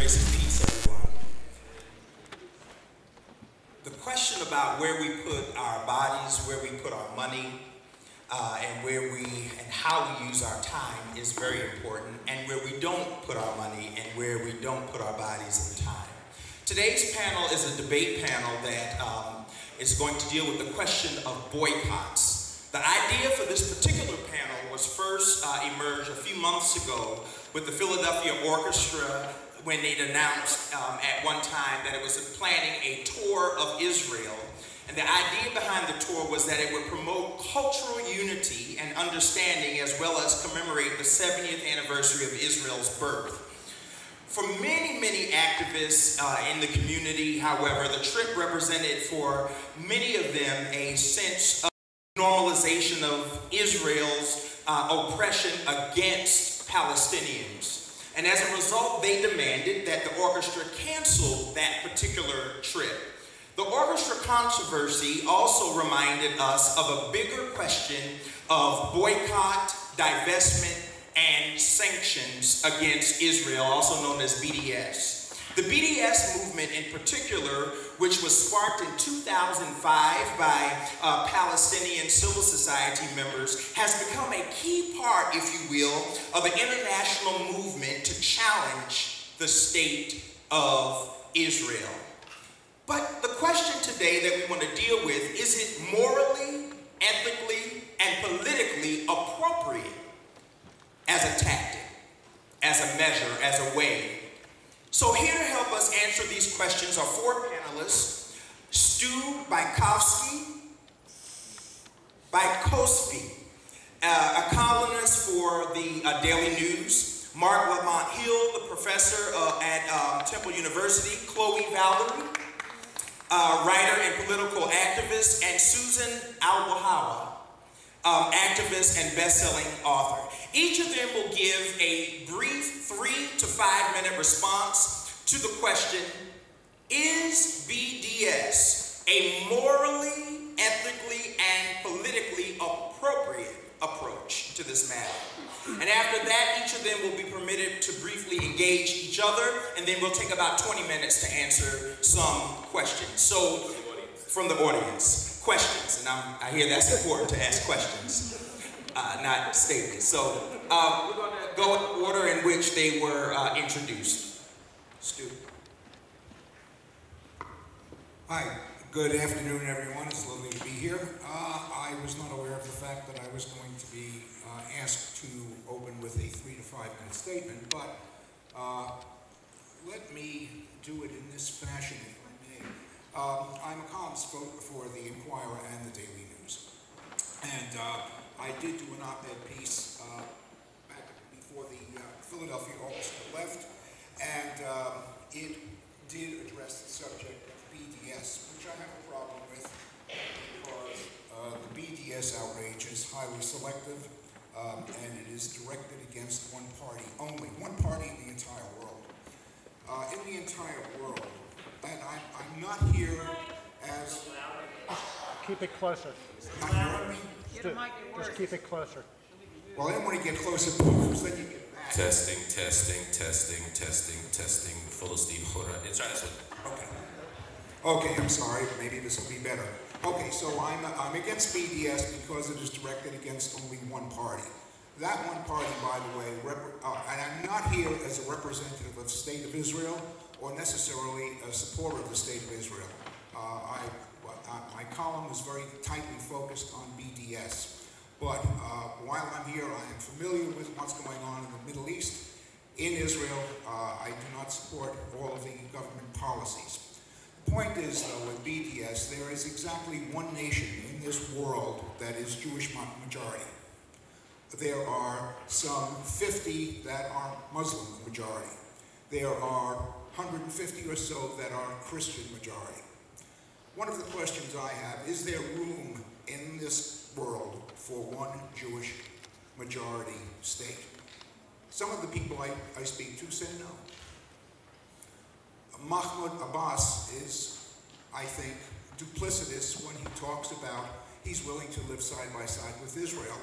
Grace and peace, everyone. The question about where we put our bodies, where we put our money, and how we use our time is very important, and where we don't put our money and where we don't put our bodies and time. Today's panel is a debate panel that is going to deal with the question of boycotts. The idea for this particular panel was first emerged a few months ago with the Philadelphia Orchestra when they'd announced at one time that it was planning a tour of Israel. And the idea behind the tour was that it would promote cultural unity and understanding as well as commemorate the 70th anniversary of Israel's birth. For many, many activists in the community, however, the trip represented for many of them a sense of normalization of Israel's oppression against Palestinians. And as a result, they demanded that the orchestra cancel that particular trip. The orchestra controversy also reminded us of a bigger question of boycott, divestment, and sanctions against Israel, also known as BDS. The BDS movement in particular, which was sparked in 2005 by Palestinian civil society members, has become a key part, if you will, of an international movement to challenge the state of Israel. But the question today that we want to deal with, is it morally, ethically, and politically appropriate as a tactic, as a measure, as a way? So here to help us answer these questions are four panelists: Stu Bykofsky, a columnist for the Daily News; Marc Lamont Hill, the professor at Temple University; Chloe Valdery, writer and political activist; and Susan Abulhawa, activist and best-selling author. Each of them will give a brief 3 to 5 minute response to the question, is BDS a morally, ethically, and politically appropriate approach to this matter? And after that, each of them will be permitted to briefly engage each other, and then we'll take about 20 minutes to answer some questions. So, from the audience, questions, and I hear that's important to ask questions. Not statements. So we're going to go in the order in which they were introduced. Stu. Hi, good afternoon, everyone. It's lovely to be here. I was not aware of the fact that I was going to be asked to open with a 3 to 5 minute statement, but let me do it in this fashion, if I may. I'm a columnist for the Inquirer and the Daily News, and I did do an op-ed piece back before the Philadelphia Orchestra left, and it did address the subject of BDS, which I have a problem with because the BDS outrage is highly selective, and it is directed against one party only, one party in the entire world. In the entire world, and I'm not here as... Keep it closer. Just keep it closer. Well, I don't want to get closer because then you get mad. Testing. Full of Steve. Try this one. Okay, I'm sorry. Maybe this will be better. Okay, so I'm against BDS because it is directed against only one party. That one party, by the way, and I'm not here as a representative of the State of Israel or necessarily a supporter of the State of Israel. My column is very tightly focused on BDS, but while I'm here, I am familiar with what's going on in the Middle East. In Israel, I do not support all of the government policies. The point is, though, with BDS, there is exactly one nation in this world that is Jewish majority. There are some 50 that are Muslim majority. There are 150 or so that are Christian majority. One of the questions I have, is there room in this world for one Jewish majority state? Some of the people I speak to say no. Mahmoud Abbas is, I think, duplicitous when he talks about he's willing to live side by side with Israel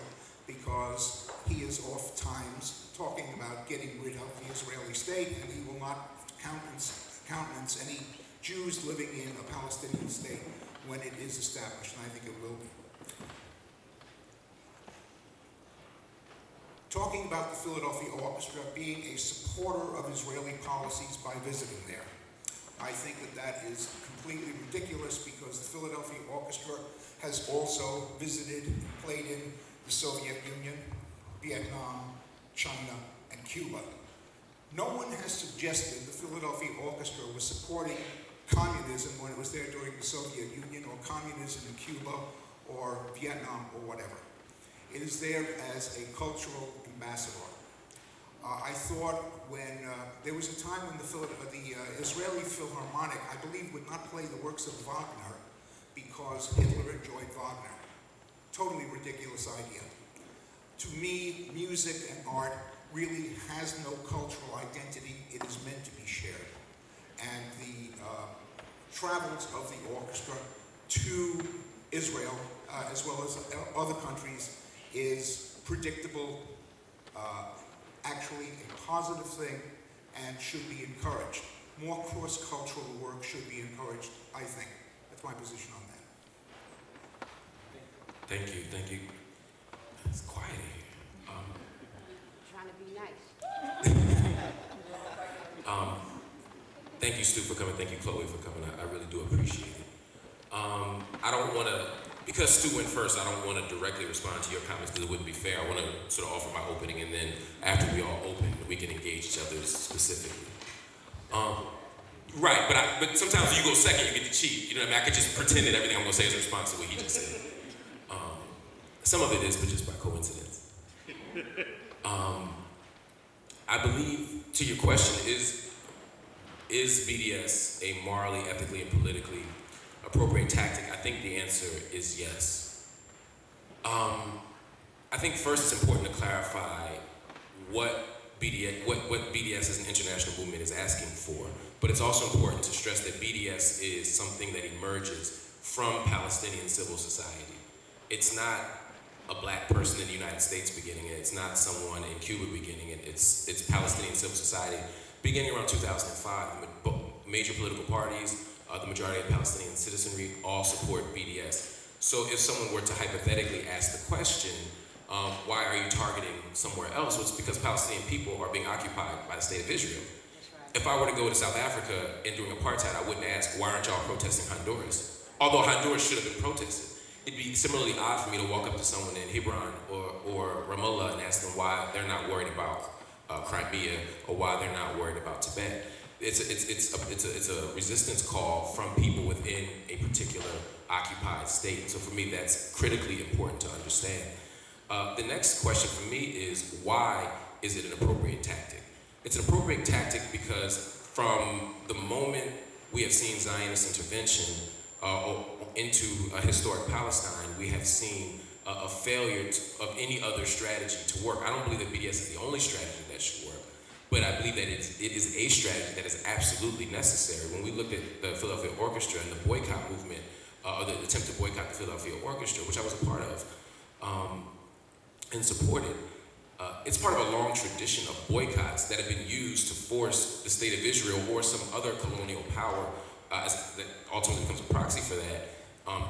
because he is oft times talking about getting rid of the Israeli state, and he will not countenance any Jews living in a Palestinian state when it is established, and I think it will be. Talking about the Philadelphia Orchestra being a supporter of Israeli policies by visiting there. I think that that is completely ridiculous because the Philadelphia Orchestra has also visited and played in the Soviet Union, Vietnam, China, and Cuba. No one has suggested the Philadelphia Orchestra was supporting communism when it was there during the Soviet Union, or communism in Cuba, or Vietnam, or whatever. It is there as a cultural ambassador. I thought when, there was a time when the Israeli Philharmonic, I believe, would not play the works of Wagner because Hitler enjoyed Wagner. Totally ridiculous idea. To me, music and art really has no cultural identity. It is meant to be shared. And the travels of the orchestra to Israel, as well as other countries, is predictable, actually a positive thing, and should be encouraged. More cross-cultural work should be encouraged, I think. That's my position on that. Thank you, thank you. It's quiet here. Trying to be nice. Thank you, Stu, for coming. Thank you, Chloe, for coming. I really do appreciate it. I don't want to, because Stu went first, I don't want to directly respond to your comments because it wouldn't be fair. I want to sort of offer my opening, and then after we all open, we can engage each other specifically. Right, but sometimes when you go second, you get to cheat. You know what I mean? I could just pretend that everything I'm going to say is a response to what he just said. Some of it is, but just by coincidence. I believe, to your question, is BDS a morally, ethically, and politically appropriate tactic? I think the answer is yes. I think first it's important to clarify what BDS as an international movement is asking for, but it's also important to stress that BDS is something that emerges from Palestinian civil society. It's not a black person in the United States beginning it, it's not someone in Cuba beginning it, it's Palestinian civil society. Beginning around 2005, major political parties, the majority of Palestinian citizenry all support BDS. So if someone were to hypothetically ask the question, why are you targeting somewhere else? Well, it's because Palestinian people are being occupied by the state of Israel. Right. If I were to go to South Africa and during apartheid, I wouldn't ask, why aren't y'all protesting Honduras? Although Honduras should have been protested. It'd be similarly odd for me to walk up to someone in Hebron or Ramallah and ask them why they're not worried about Crimea, or why they're not worried about Tibet. It's a resistance call from people within a particular occupied state. So for me, that's critically important to understand. The next question for me is, why is it an appropriate tactic? It's an appropriate tactic because from the moment we have seen Zionist intervention into a historic Palestine, we have seen a failure of any other strategy to work. I don't believe that BDS is the only strategy that should work, but I believe that it is a strategy that is absolutely necessary. When we look at the Philadelphia Orchestra and the boycott movement, or the attempt to boycott the Philadelphia Orchestra, which I was a part of and supported, it's part of a long tradition of boycotts that have been used to force the state of Israel or some other colonial power that ultimately becomes a proxy for that,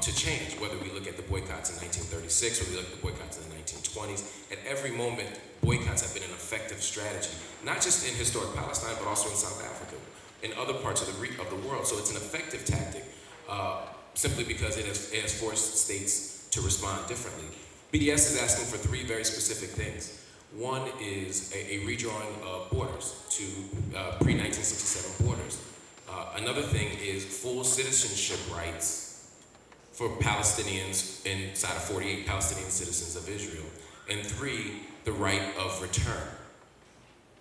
to change, whether we look at the boycotts in 1936 or we look at the boycotts in the 1920s. At every moment, boycotts have been an effective strategy, not just in historic Palestine, but also in South Africa, in other parts of the world. So it's an effective tactic simply because it has forced states to respond differently. BDS is asking for three very specific things. One is a redrawing of borders to pre-1967 borders. Another thing is full citizenship rights for Palestinians inside of 48 Palestinian citizens of Israel. And three, the right of return.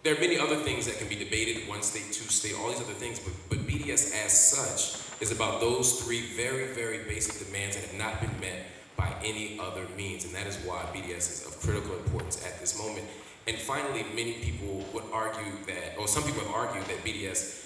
There are many other things that can be debated, one state, two state, all these other things, but BDS as such is about those three very, very basic demands that have not been met by any other means, and that is why BDS is of critical importance at this moment. And finally, many people would argue that, or some people have argued that BDS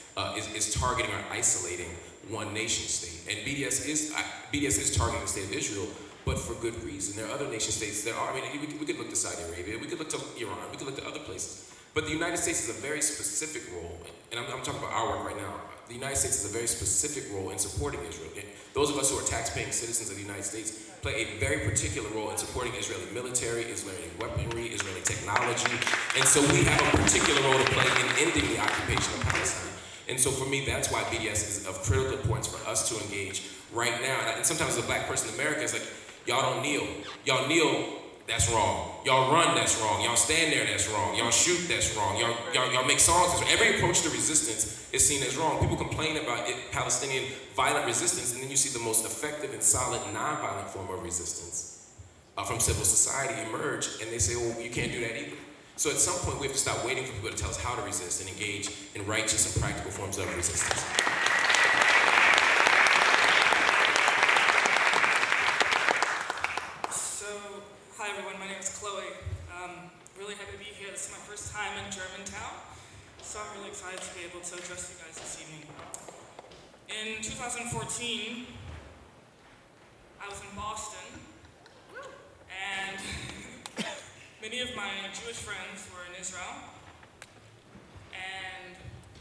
is targeting or isolating one nation state. And BDS is targeting the state of Israel, but for good reason. There are other nation states that are, I mean, we could look to Saudi Arabia, we could look to Iran, we could look to other places. But the United States has a very specific role, and and I'm talking about our work right now, the United States has a very specific role in supporting Israel. Those of us who are tax-paying citizens of the United States play a very particular role in supporting Israeli military, Israeli weaponry, Israeli technology, and so we have a particular role to play in ending the occupation of Palestine. And so for me, that's why BDS is of critical importance for us to engage right now. And sometimes as a black person in America, it's like, y'all don't kneel. Y'all kneel, that's wrong. Y'all run, that's wrong. Y'all stand there, that's wrong. Y'all shoot, that's wrong. Y'all make songs, that's wrong. Every approach to resistance is seen as wrong. People complain about Palestinian violent resistance, and then you see the most effective and solid nonviolent form of resistance from civil society emerge, and they say, well, you can't do that either. So at some point, we have to stop waiting for people to tell us how to resist and engage in righteous and practical forms of resistance. Hi everyone, my name is Chloe. Really happy to be here. This is my first time in Germantown, so I'm really excited to be able to address you guys this evening. In 2014, I was in Boston, and many of my Jewish friends were in Israel, and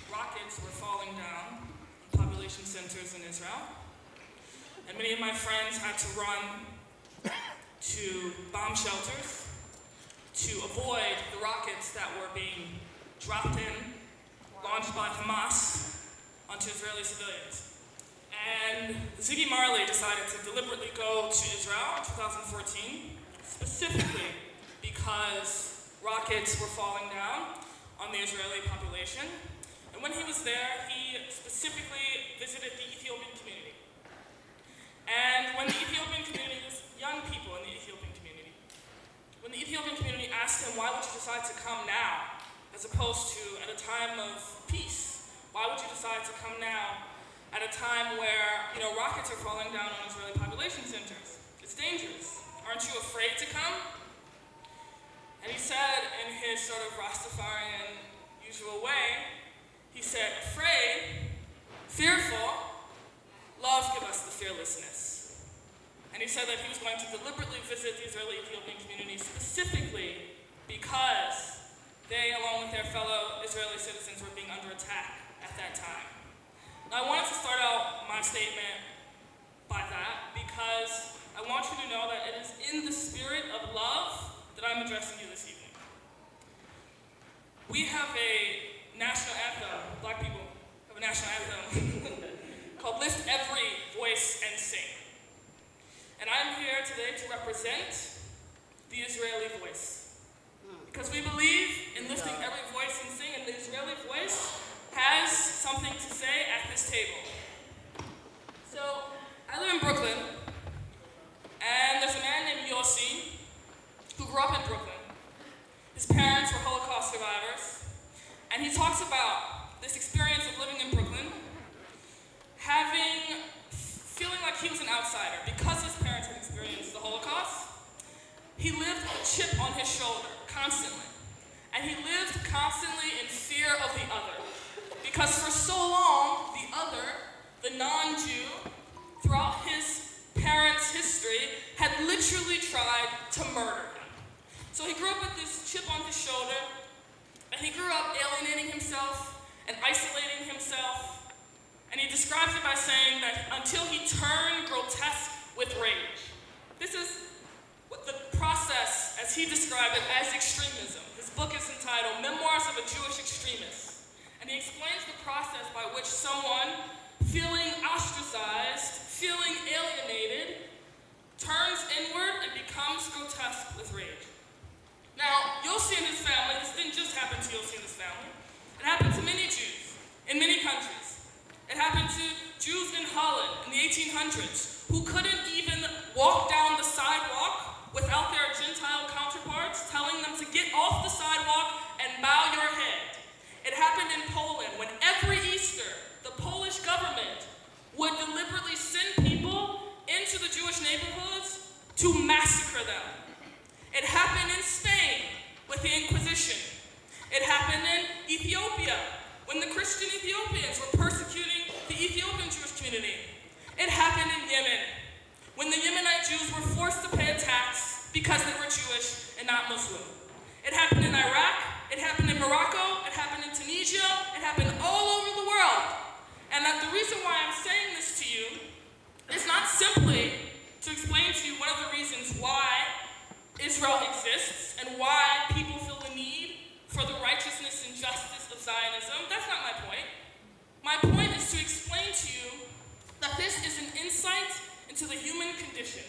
rockets were falling down in population centers in Israel, and many of my friends had to run to bomb shelters to avoid the rockets that were being dropped in, launched by Hamas onto Israeli civilians. And Ziggy Marley decided to deliberately go to Israel in 2014, specifically because rockets were falling down on the Israeli population. And when he was there, he specifically visited the Ethiopian community. And when the Ethiopian community, young people in the Ethiopian community, when the Ethiopian community asked him, why would you decide to come now, as opposed to at a time of peace? Why would you decide to come now at a time where, rockets are falling down on Israeli population centers? It's dangerous. Aren't you afraid to come? And he said in his sort of Rastafarian usual way, he said, afraid, fearful, love give us the fearlessness. And he said that he was going to deliberately visit the Israeli-Ethiopian community specifically because they, along with their fellow Israeli citizens, were being under attack at that time. Now, I wanted to start out my statement by that because I want you to know that it is in the spirit of love that I'm addressing you this evening. We have a national anthem, black people have a national anthem called Lift Every Voice and Sing. And I'm here today to represent the Israeli voice. Because we believe in lifting every voice and sing, and the Israeli voice has something to say at this table. So, I live in Brooklyn, and there's a man named Yossi who grew up in Brooklyn. His parents were Holocaust survivors, and he talks about this experience of living in Brooklyn, feeling like he was an outsider because his parents had experienced the Holocaust. He lived with a chip on his shoulder constantly, and he lived constantly in fear of the other, because for so long the other, the non-Jew, throughout his parents' history, had literally tried to murder him. So he grew up with this chip on his shoulder, and he grew up alienating himself and isolating himself. And he describes it by saying that until he turned grotesque with rage. This is what the process, as he described it, as extremism. His book is entitled Memoirs of a Jewish Extremist. And he explains the process by which someone feeling ostracized, feeling alienated, turns inward and becomes grotesque with rage. Now, Yossi and his family, this didn't just happen to Yossi and his family. It happened to many Jews in many countries. It happened to Jews in Holland in the 1800s who couldn't even walk down the sidewalk without their Gentile counterparts telling them to get off the sidewalk and bow your head. It happened in Poland when every Easter the Polish government would deliberately send people into the Jewish neighborhoods to massacre them. It happened in Spain with the Inquisition. It happened in Ethiopia when the Christian Ethiopians were persecuting the Ethiopian Jewish community. It happened in Yemen, when the Yemenite Jews were forced to pay a tax because they were Jewish and not Muslim. It happened in Iraq, it happened in Morocco, it happened in Tunisia, it happened all Israel exists and why people feel the need for the righteousness and justice of Zionism. That's not my point. My point is to explain to you that this is an insight into the human condition.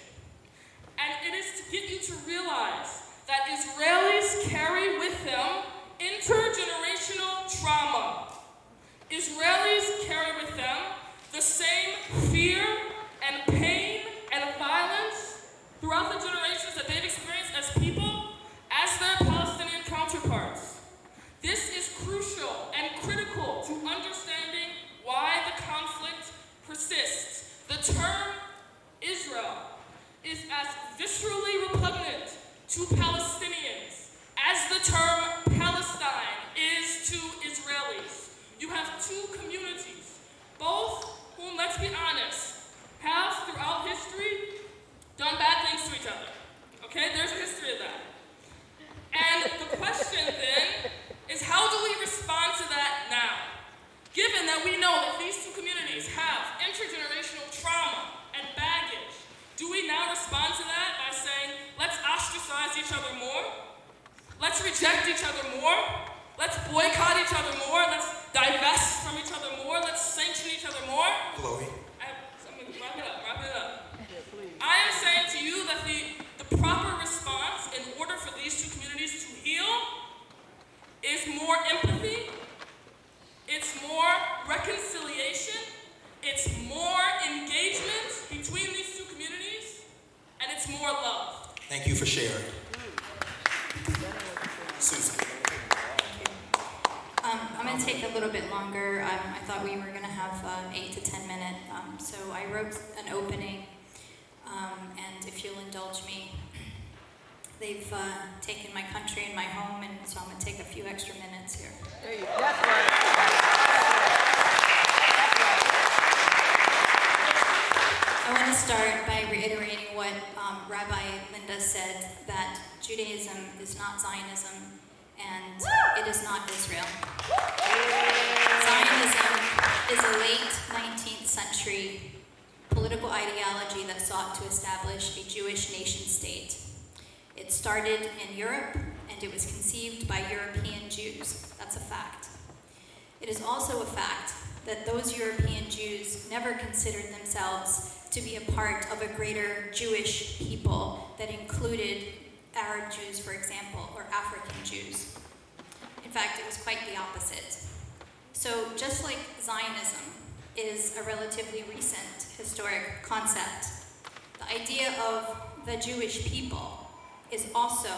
And it is to get you to realize that Israelis carry with them intergenerational trauma. Israelis carry with them the same fear and pain and violence throughout the generations that they've experienced as people as their Palestinian counterparts. This is crucial and critical to understanding why the conflict persists. The term Israel is as viscerally repugnant to Palestinians as the term Palestine is to Israelis. You have two communities, both whom, let's be honest, have throughout history done bad things to each other. Okay, there's a history of that. And the question then is, how do we respond to that now? Given that we know that these two communities have intergenerational trauma and baggage, do we now respond to that by saying, let's ostracize each other more? Let's reject each other more? Let's boycott each other more? Let's divest from each other more? Let's sanction each other more? Chloe. Wrap it up. I am saying to you that the proper response in order for these two communities to heal is more empathy, it's more reconciliation, it's more engagement between these two communities, and it's more love. Thank you for sharing. Susan. I'm going to take a little bit longer. I thought we were going to have 8 to 10 minutes. So I wrote an opening, and if you'll indulge me, they've taken my country and my home, and so I'm going to take a few extra minutes here. There you go. That's right. I want to start by reiterating what Rabbi Linda said, that Judaism is not Zionism, and it is not Israel. Zionism is a late 19th century political ideology that sought to establish a Jewish nation state. It started in Europe, and it was conceived by European Jews. That's a fact. It is also a fact that those European Jews never considered themselves to be a part of a greater Jewish people that included Arab Jews, for example, or African Jews. In fact, it was quite the opposite. So just like Zionism is a relatively recent historic concept, the idea of the Jewish people is also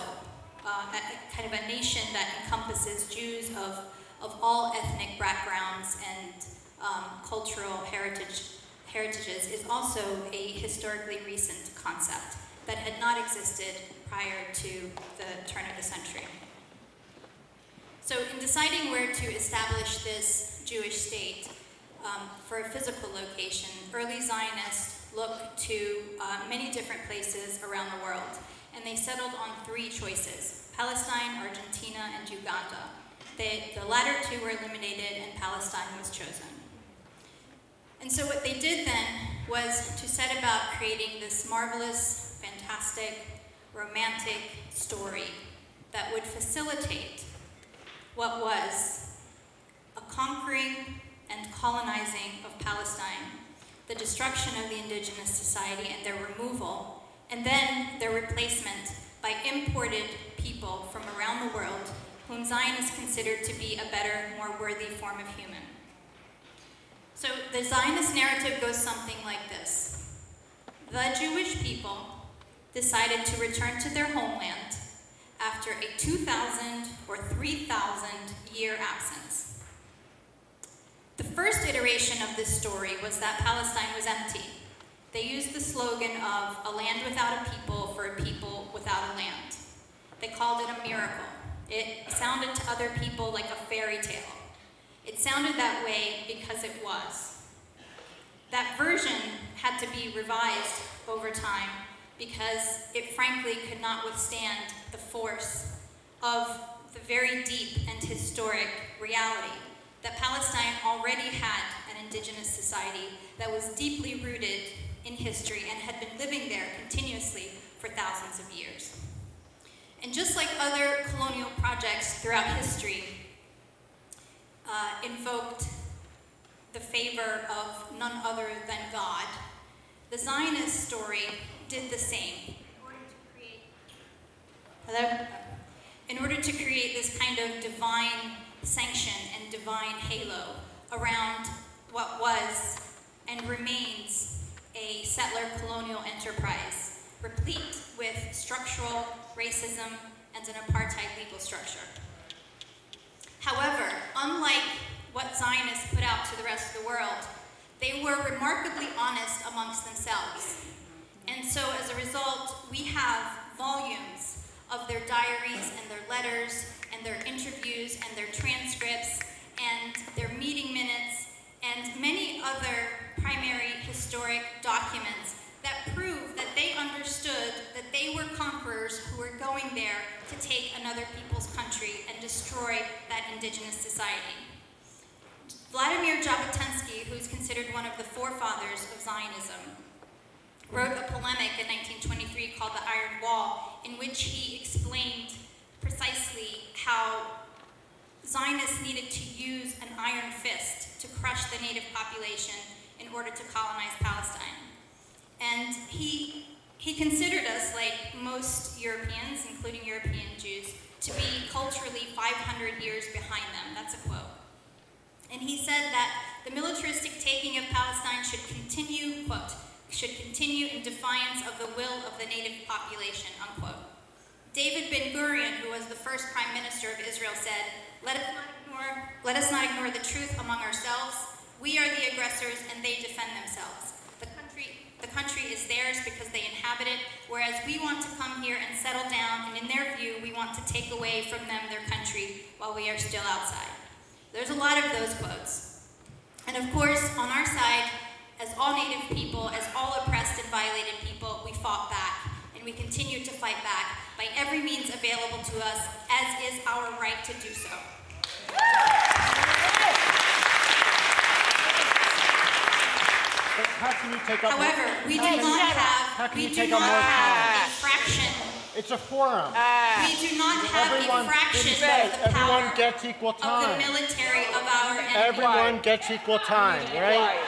kind of a nation that encompasses Jews of all ethnic backgrounds and cultural heritages, is also a historically recent concept that had not existed prior to the turn of the century. So in deciding where to establish this Jewish state for a physical location, early Zionists looked to many different places around the world, and they settled on 3 choices: Palestine, Argentina, and Uganda. The latter 2 were eliminated, and Palestine was chosen. And so what they did then was to set about creating this marvelous, fantastic, romantic story that would facilitate what was a conquering and colonizing of Palestine, the destruction of the indigenous society and their removal, and then their replacement by imported people from around the world whom Zionists considered to be a better, more worthy form of human. So the Zionist narrative goes something like this. The Jewish people decided to return to their homeland after a 2,000 or 3,000 year absence. The first iteration of this story was that Palestine was empty. They used the slogan of a land without a people for a people without a land. They called it a miracle. It sounded to other people like a fairy tale. It sounded that way because it was. That version had to be revised over time because it frankly could not withstand the force of the very deep and historic reality that Palestine already had an indigenous society that was deeply rooted in history and had been living there continuously for thousands of years. And just like other colonial projects throughout history, invoked the favor of none other than God, the Zionist story did the same. In order to create this kind of divine sanction and divine halo around what was and remains a settler colonial enterprise, replete with structural racism and an apartheid legal structure. However, unlike what Zionists put out to the rest of the world, they were remarkably honest amongst themselves. And so as a result, we have volumes of their diaries and their letters and their interviews and their transcripts and their meeting minutes and many other primary historic documents that prove that they understood that they were conquerors who were going there to take another people's country and destroy that indigenous society. Vladimir Jabotinsky, who's considered one of the forefathers of Zionism, wrote a polemic in 1923 called The Iron Wall, in which he explained precisely how Zionists needed to use an iron fist to crush the native population in order to colonize Palestine. And he considered us, like most Europeans, including European Jews, to be culturally 500 years behind them. That's a quote. And he said that the militaristic taking of Palestine should continue, quote, should continue in defiance of the will of the native population, unquote. David Ben-Gurion, who was the first prime minister of Israel, said, let us not ignore the truth among ourselves. We are the aggressors and they defend themselves. The country is theirs because they inhabit it, whereas we want to come here and settle down, and in their view, we want to take away from them their country while we are still outside. There's a lot of those quotes. And of course, on our side, as all Native people, as all oppressed and violated people, we fought back, and we continue to fight back by every means available to us, as is our right to do so. How can you take up However, we do not have a fraction. It's a forum. We do not have a fraction of the power Everyone gets equal of time. the military of our enemy. Everyone gets equal time, right?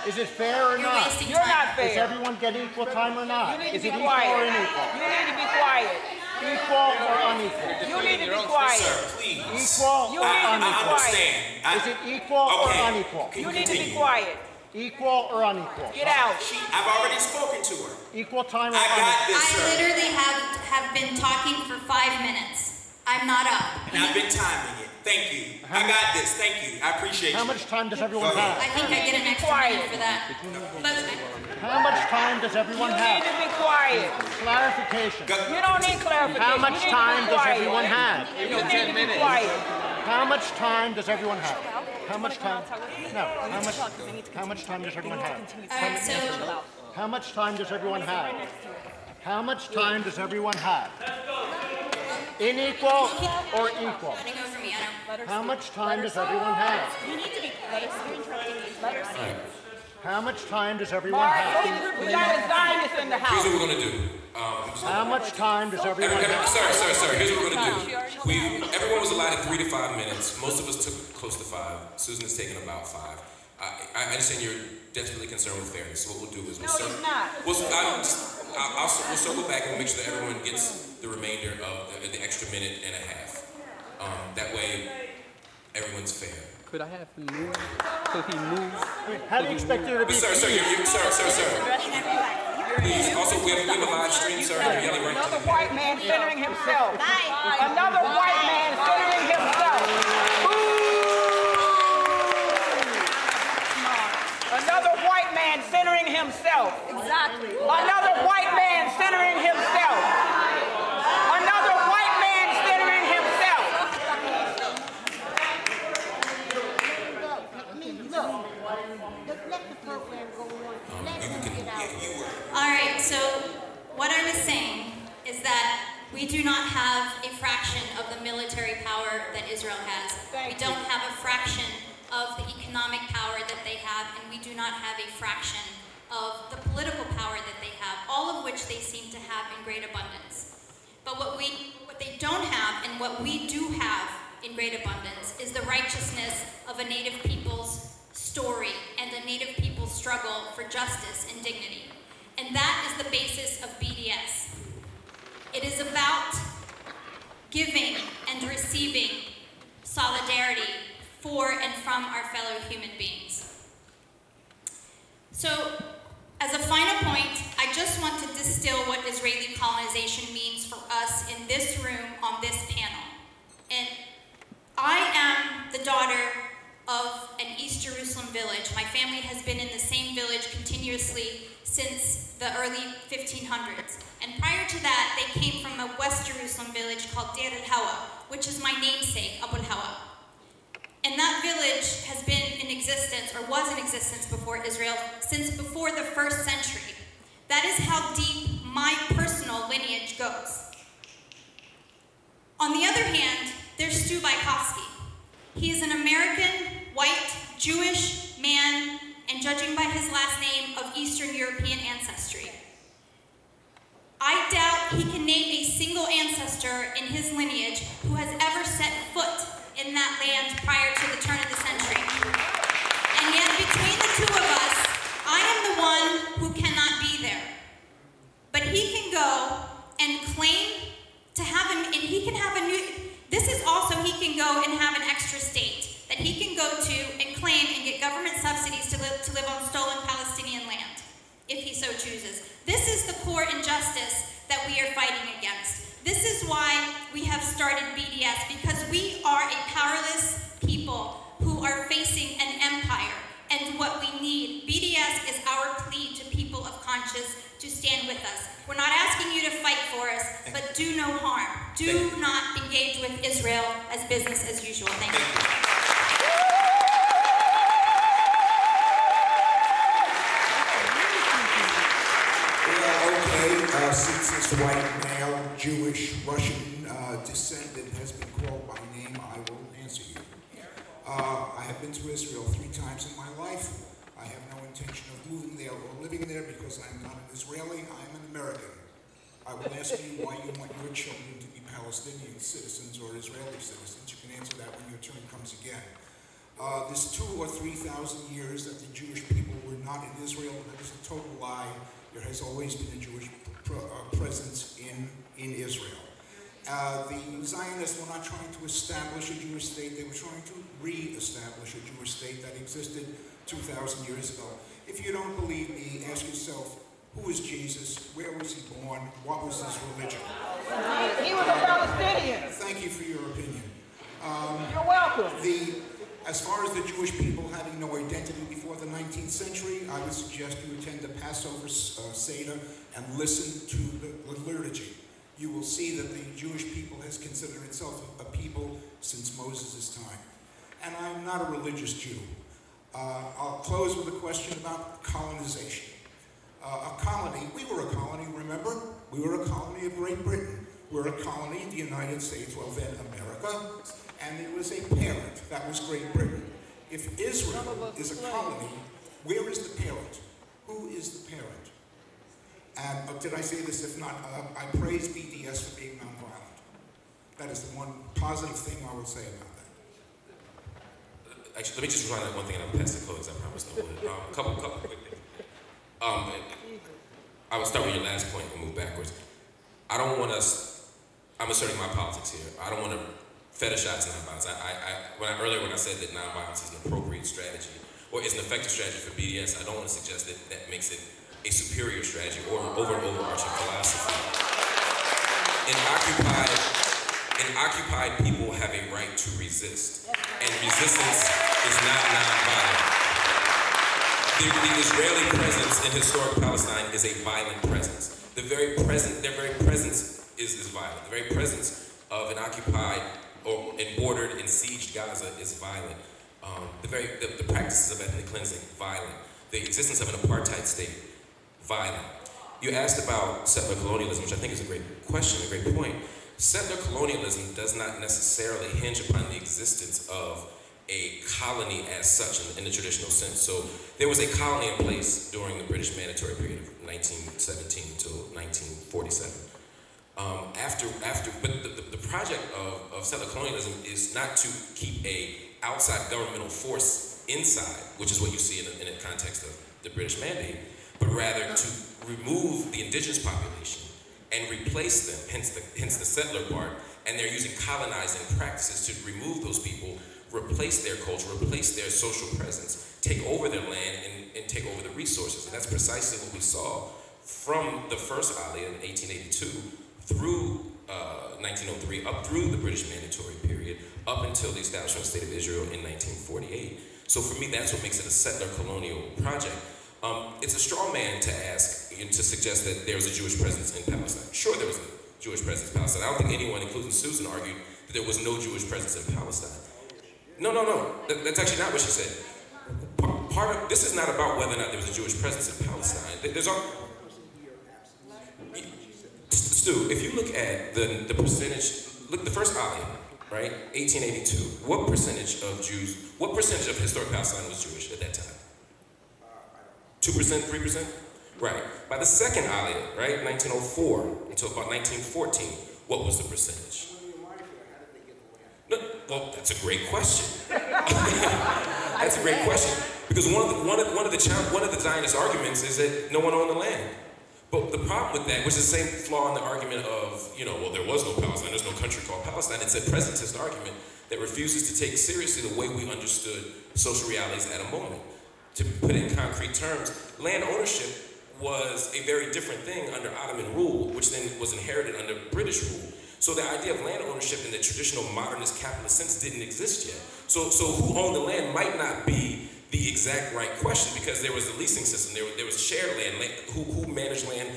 Is it fair or You're not? wasting You're time. not Is fair. everyone getting equal time or not? You need Is to it be equal quiet. or unequal? You need to be quiet. Equal or unequal? You need to be quiet. Sir, please. Equal You or need to be unequal? understand. Is it equal or Okay. unequal? Can You need to be continue? quiet. Equal or unequal? Get out. I've already spoken to her. Equal time or I got unequal? this, I sir. literally have been talking for 5 minutes. I'm not up. And I've been timing it. Thank you. I got this. Thank you. I appreciate How you. much time does everyone Go ahead. I have? think I get an extra minute for that. But How much time does everyone You need have? to be quiet. Clarification. You don't need clarification. How much You need to be time does quiet. everyone have? You need to be quiet. How much time does everyone have? How much time? No. How much time does everyone have? alright, so How much time does everyone have? How much time does everyone have? Unequal or equal? running over me. I don't. How much time does everyone have? You need to be quiet. You're interrupting me. Let her speak. How much time does everyone Mark, have? we got a Zionist in the Here's house. what we're gonna do. How much time does everyone have? Sir, here's what we're gonna do. Everyone was allotted 3 to 5 minutes. Most of us took close to 5. Susan has taken about 5. I understand you're desperately concerned with fairness. So what we'll do is No, he's not. we'll circle back and make sure that everyone gets the remainder of the extra minute and a half. That way, everyone's fair. Could I have him move? Could he move? How do you expect there to be Sir, please. Also, we have a live stream, sir. You're yelling right Another to the white man centering himself. Another white man centering himself. Another white man centering himself. Exactly. Another white man centering himself. Another white man centering himself. Let the program go on. Let him get out. Alright, so what I was saying is that we do not have a fraction of the military power that Israel has. We don't have a fraction of the economic power that they have, and we do not have a fraction of the political power that they have, all of which they seem to have in great abundance. But what they don't have, and what we do have in great abundance, is the righteousness of a Native people's story and a Native people's struggle for justice and dignity. And that is the basis of BDS. It is about giving and receiving solidarity for and from our fellow human beings. So, as a final point, I just want to distill what Israeli colonization means for us in this room on this panel. And I am the daughter of an East Jerusalem village. My family has been in the same village continuously since the early 1500s. And prior to that, they came from a West Jerusalem village called Abulhawa, which is my namesake, Abulhawa. And that village has been in existence, or was in existence before Israel, since before the 1st century. That is how deep my personal lineage goes. On the other hand, there's Stu Bykofsky. He is an American, white, Jewish man, and judging by his last name, of Eastern European ancestry. I doubt he can name a single ancestor in his lineage who has ever set foot in that land prior to the turn of the century. And yet, between the two of us, I am the one who cannot be there. But he can go and claim to have and he can have a new, this is also, he can go and have an extra state that he can go to and claim and get government subsidies to live on stolen Palestinian land, if he so chooses. This is the core injustice that we are fighting against. This is why we have started BDS, because we are a powerless people who are facing an empire. And what we need, BDS is our plea to people of conscience to stand with us. We're not asking you to fight for us, but do no harm. Do not engage with Israel as business as usual. Thank you. Since this white male, Jewish, Russian descendant has been called by name, I will answer you. I have been to Israel 3 times in my life. I have no intention of moving there or living there because I'm not an Israeli, I'm an American. I will ask you why you want your children to be Palestinian citizens or Israeli citizens. You can answer that when your turn comes again. This 2,000 or 3,000 years that the Jewish people were not in Israel, that is a total lie. There has always been a Jewish presence in Israel. The Zionists were not trying to establish a Jewish state, they were trying to re-establish a Jewish state that existed 2,000 years ago. If you don't believe me, ask yourself, who is Jesus? Where was he born? What was his religion? He was a Palestinian. Thank you for your opinion. You're welcome. As far as the Jewish people having no identity before the 19th century, I would suggest you attend the Passover Seder and listen to the liturgy. You will see that the Jewish people has considered itself a people since Moses' time. And I'm not a religious Jew. I'll close with a question about colonization. A colony, we were a colony, remember? We were a colony of Great Britain. We're a colony of the United States, well then America. And there was a parent, that was Great Britain. If Israel is a colony, where is the parent? Who is the parent? And did I say this? If not, I praise BDS for being nonviolent. That is the one positive thing I will say about that. Actually, let me just run out one thing and I'll pass the clothes, I promised I would. A couple quick things. I will start with your last point and move backwards. I don't want us, I'm asserting my politics here. I don't want to fetishize nonviolence. Earlier when I said that nonviolence is an appropriate strategy, or is an effective strategy for BDS, I don't want to suggest that that makes it a superior strategy or an overarching philosophy. In occupied people have a right to resist, and resistance is not nonviolent. The Israeli presence in historic Palestine is a violent presence. Their very presence is violent. The very presence of an occupied or an bordered and sieged Gaza is violent. The practices of ethnic cleansing, violent. The existence of an apartheid state, violent. You asked about settler colonialism, which I think is a great question, a great point. Settler colonialism does not necessarily hinge upon the existence of a colony as such in the traditional sense. So there was a colony in place during the British Mandatory period of 1917 until 1947. But the project of settler colonialism is not to keep a outside governmental force inside, which is what you see in the context of the British Mandate, but rather to remove the indigenous population and replace them, hence the settler part, and they're using colonizing practices to remove those people, replace their culture, replace their social presence, take over their land and take over the resources. And that's precisely what we saw from the first Aliyah in 1882 through 1903, up through the British Mandatory period, up until the establishment of the State of Israel in 1948. So for me, that's what makes it a settler colonial project. It's a straw man to ask, to suggest that there was a Jewish presence in Palestine. Sure, there was a Jewish presence in Palestine. I don't think anyone, including Susan, argued that there was no Jewish presence in Palestine. No. That's actually not what she said. This is not about whether or not there was a Jewish presence in Palestine. Stu, if you look at the percentage, look, the first Aliyah, right, 1882, what percentage of historic Palestine was Jewish at that time? 2%, 3%? Right. By the second Aliyah, right, 1904 until about 1914, what was the percentage? No, well, that's a great question. That's a great question, because one of the Zionist arguments is that no one owned the land. But the problem with that, which is the same flaw in the argument of, well, there was no Palestine, there's no country called Palestine. It's a presentist argument that refuses to take seriously the way we understood social realities at a moment. To put it in concrete terms, land ownership was a very different thing under Ottoman rule, which then was inherited under British rule. So the idea of land ownership in the traditional modernist capitalist sense didn't exist yet. So who owned the land might not be the exact right question, because there was the leasing system, there was shared land, who managed land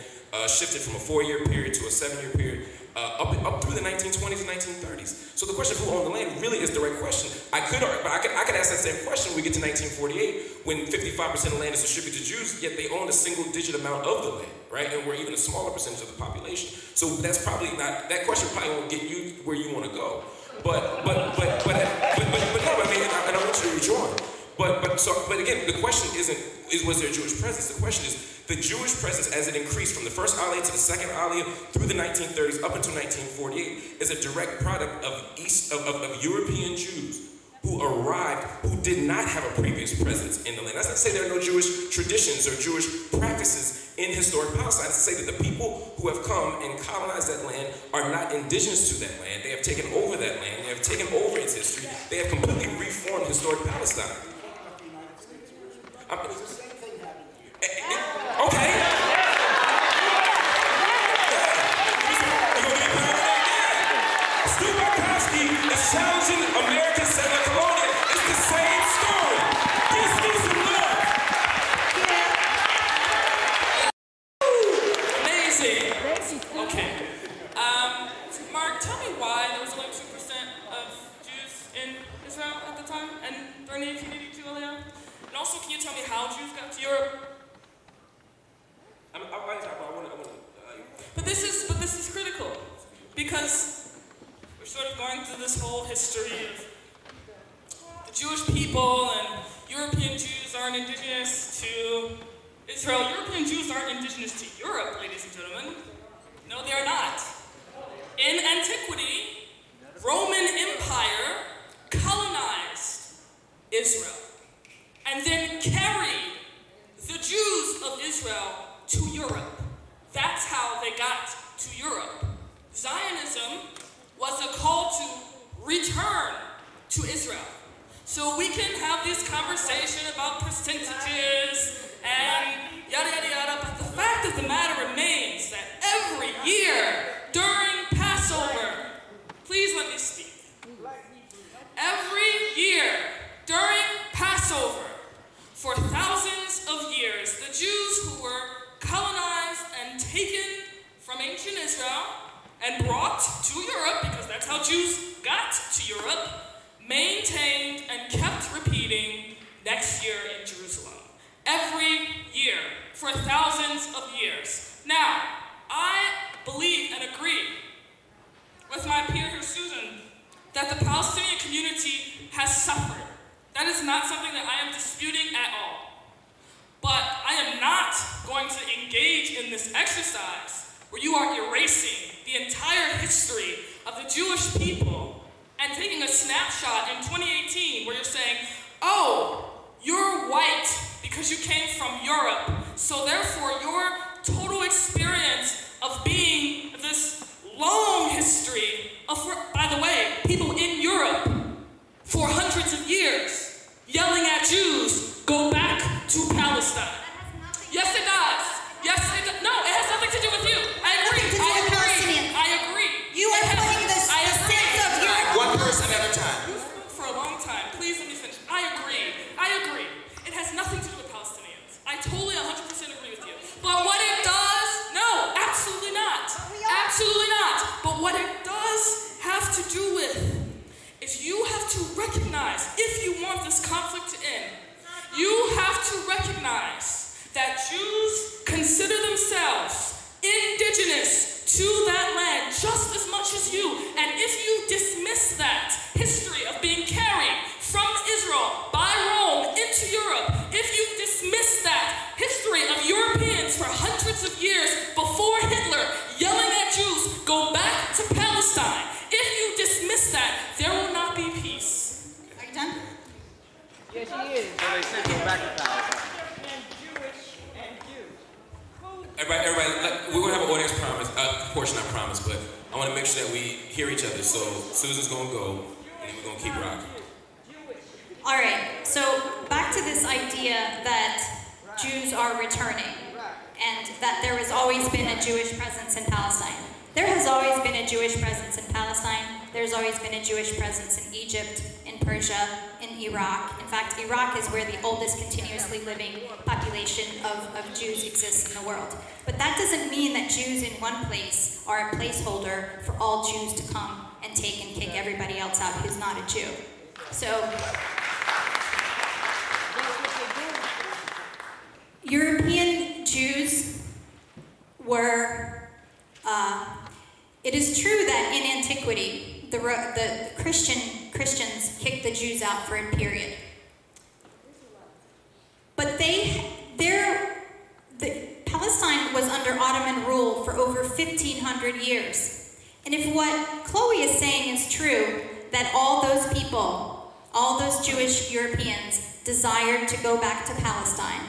shifted from a 4-year period to a 7-year period, up through the 1920s and 1930s. So the question of who owned the land really is the right question. I could ask that same question when we get to 1948, when 55% of land is distributed to Jews, yet they own a single-digit amount of the land, right? And we're even a smaller percentage of the population. So that's probably not, that question probably won't get you where you want to go. But no, I mean, and I want you to rejoin. But again, the question was there a Jewish presence? The question is, the Jewish presence as it increased from the first Aliyah to the second Aliyah through the 1930s up until 1948 is a direct product of European Jews who arrived, who did not have a previous presence in the land. That's not to say there are no Jewish traditions or Jewish practices in historic Palestine. It's to say that the people who have come and colonized that land are not indigenous to that land. They have taken over that land. They have taken over its history. They have completely reformed historic Palestine. Okay. Stu Bykofsky is challenging American settler colonial. It's the same story. Give Stu some love. Amazing. Okay. Mark, tell me why there was only 2% of Jews in Israel at the time and during the 1882 Aliyah? And also, can you tell me how Jews got to Europe? But this is critical, because we're sort of going through this whole history of the Jewish people, and European Jews aren't indigenous to Israel. European Jews aren't indigenous to Europe, ladies and gentlemen. No, they are not. In antiquity, Roman Empire colonized Israel and then carried the Jews of Israel to Europe. That's how they got to Europe. Zionism was a call to return to Israel. So we can have this conversation about percentages and yada yada yada, but the fact of the matter remains that every year during Passover, please let me speak. Every year during Passover, for thousands of years, the Jews who were colonized and taken from ancient Israel and brought to Europe, because that's how Jews got to Europe, maintained and kept repeating next year in Jerusalem. Every year, for thousands of years. Now, I believe and agree with my peer here, Susan, that the Palestinian community has suffered. That is not something that I am disputing at all. But I am not going to engage in this exercise where you are erasing the entire history of the Jewish people and taking a snapshot in 2018 where you're saying, oh, you're white because you came from Europe, so therefore your total experience of being this long history of, by the way, people in Europe for hundreds of years yelling at Jews, go back to Palestine. Yes, it does. Yes, it does. No, it has nothing to do with you. I agree. I agree. You are putting the sense of Europe. One person at a time. You've spoken for a long time. Please let me finish. I agree. It has nothing to do with Palestinians. I totally 100% agree with you. But what it does, no, absolutely not. Absolutely not. But what it does have to do with is you have to recognize, if you want this conflict to end, you have to recognize that Jews consider themselves indigenous to that land just as much as you. And if you dismiss that history of being carried from Israel by Rome into Europe, if you dismiss that history of Europeans for hundreds of years before Hitler yelling at Jews, go back to Palestine, if you dismiss that, there will not be peace. Are you done? Yes, he is. So they said go back to Palestine. Everybody, we're going to have an audience portion, I promise, but I want to make sure that we hear each other. So Susan's going to go, and then we're going to keep rocking. All right, so back to this idea that Jews are returning and that there has always been a Jewish presence in Palestine. There has always been a Jewish presence in Palestine. There's always been a Jewish presence in Egypt, in Persia, in Iraq. In fact, Iraq is where the oldest continuously living population of Jews exists in the world. But that doesn't mean that Jews in one place are a placeholder for all Jews to come and take and kick everybody else out who's not a Jew. So, European Jews were, it is true that in antiquity, the Christians kicked the Jews out for a period. But Palestine was under Ottoman rule for over 1,500 years. And if what Chloe is saying is true, that all those people, all those Jewish Europeans desired to go back to Palestine,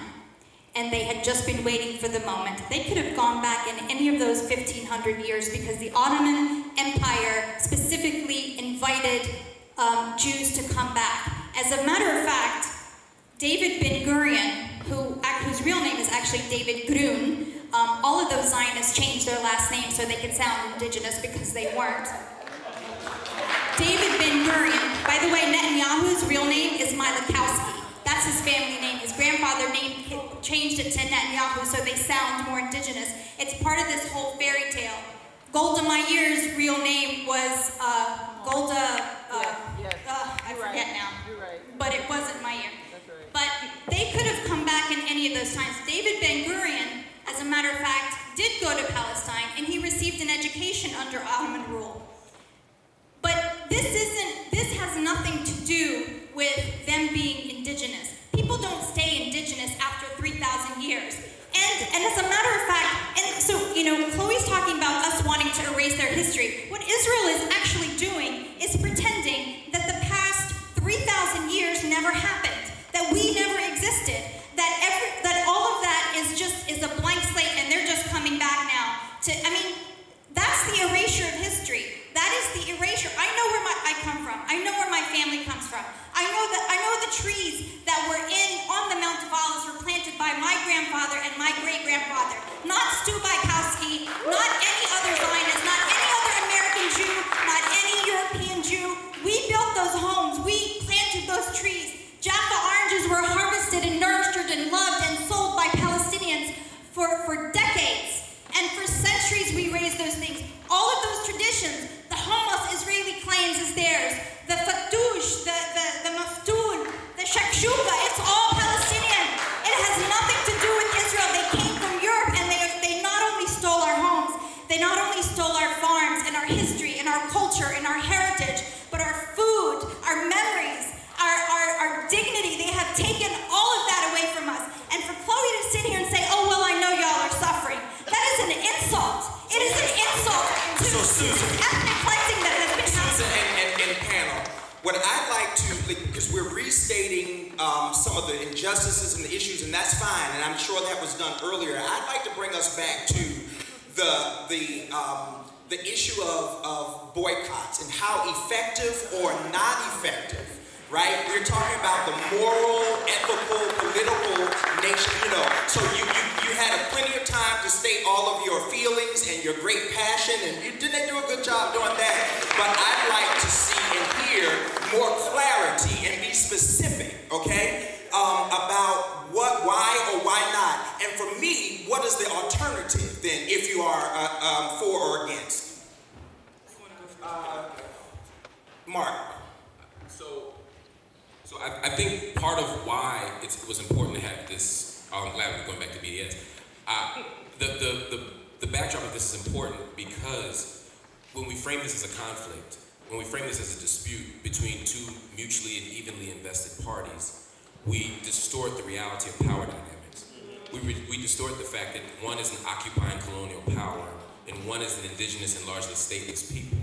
and they had just been waiting for the moment, they could have gone back in any of those 1,500 years because the Ottoman Empire specifically invited Jews to come back. As a matter of fact, David Ben-Gurion, whose real name is actually David Grun, all of those Zionists changed their last name so they could sound indigenous because they weren't. David Ben-Gurion, by the way, Netanyahu's real name is Milakowski. That's his family name. His grandfather changed it to Netanyahu so they sound more indigenous. It's part of this whole fairy tale. Golda Meir's real name was Golda, I forget now. You're right. But it wasn't Meir. That's right. But they could have come back in any of those times. David Ben-Gurion, as a matter of fact, did go to Palestine, and he received an education under Ottoman rule. But this has nothing to do with them being indigenous. People don't stay indigenous after 3,000 years. And as a matter of fact, and so, Chloe's talking about us wanting to erase their history. What Israel is actually doing is pretending that the past 3,000 years never happened, that we never existed, that all of that is a blank slate, and they're just coming back now to, that's the erasure of history. That is the erasure. I know where I come from. I know where my family comes from. I know the trees that were on the Mount of Olives were planted by my grandfather and my great-grandfather. Not Stu Bykofsky, not any other Zionist, not any other American Jew, not any European Jew. We built those homes. We planted those trees. Jaffa oranges were harvested and nurtured and loved and sold by Palestinians for decades. And for centuries we raised those things. All of those traditions, the hummus Israeli claims is theirs, the fattoush, the maftoon, the shakshuka, it's all Palestinian. It has nothing to do with Israel. They came from Europe, and they not only stole our homes, they not only stole our farms and our history and our culture and our heritage, but our food, our memories, our dignity. They have taken all of that away from us. And for Chloe to sit here and say, oh, well, I know y'all are suffering, that is an insult. stating some of the injustices and the issues, and that's fine, and I'm sure that was done earlier. I'd like to bring us back to the issue of boycotts and how effective or not effective, right? We're talking about the moral, ethical, political nation, So you had plenty of time to state all of your feelings and your great passion, and you didn't do a good job doing that. But I'd like to see and hear more clarity and be specific, okay? About what, why, or why not. And for me, what is the alternative then if you are for or against? Mark. So I think part of why it was important to have this, I'm glad we're going back to BDS. The backdrop of this is important because when we frame this as a conflict, when we frame this as a dispute between two mutually and evenly invested parties, we distort the reality of power dynamics. We distort the fact that one is an occupying colonial power and one is an indigenous and largely stateless people.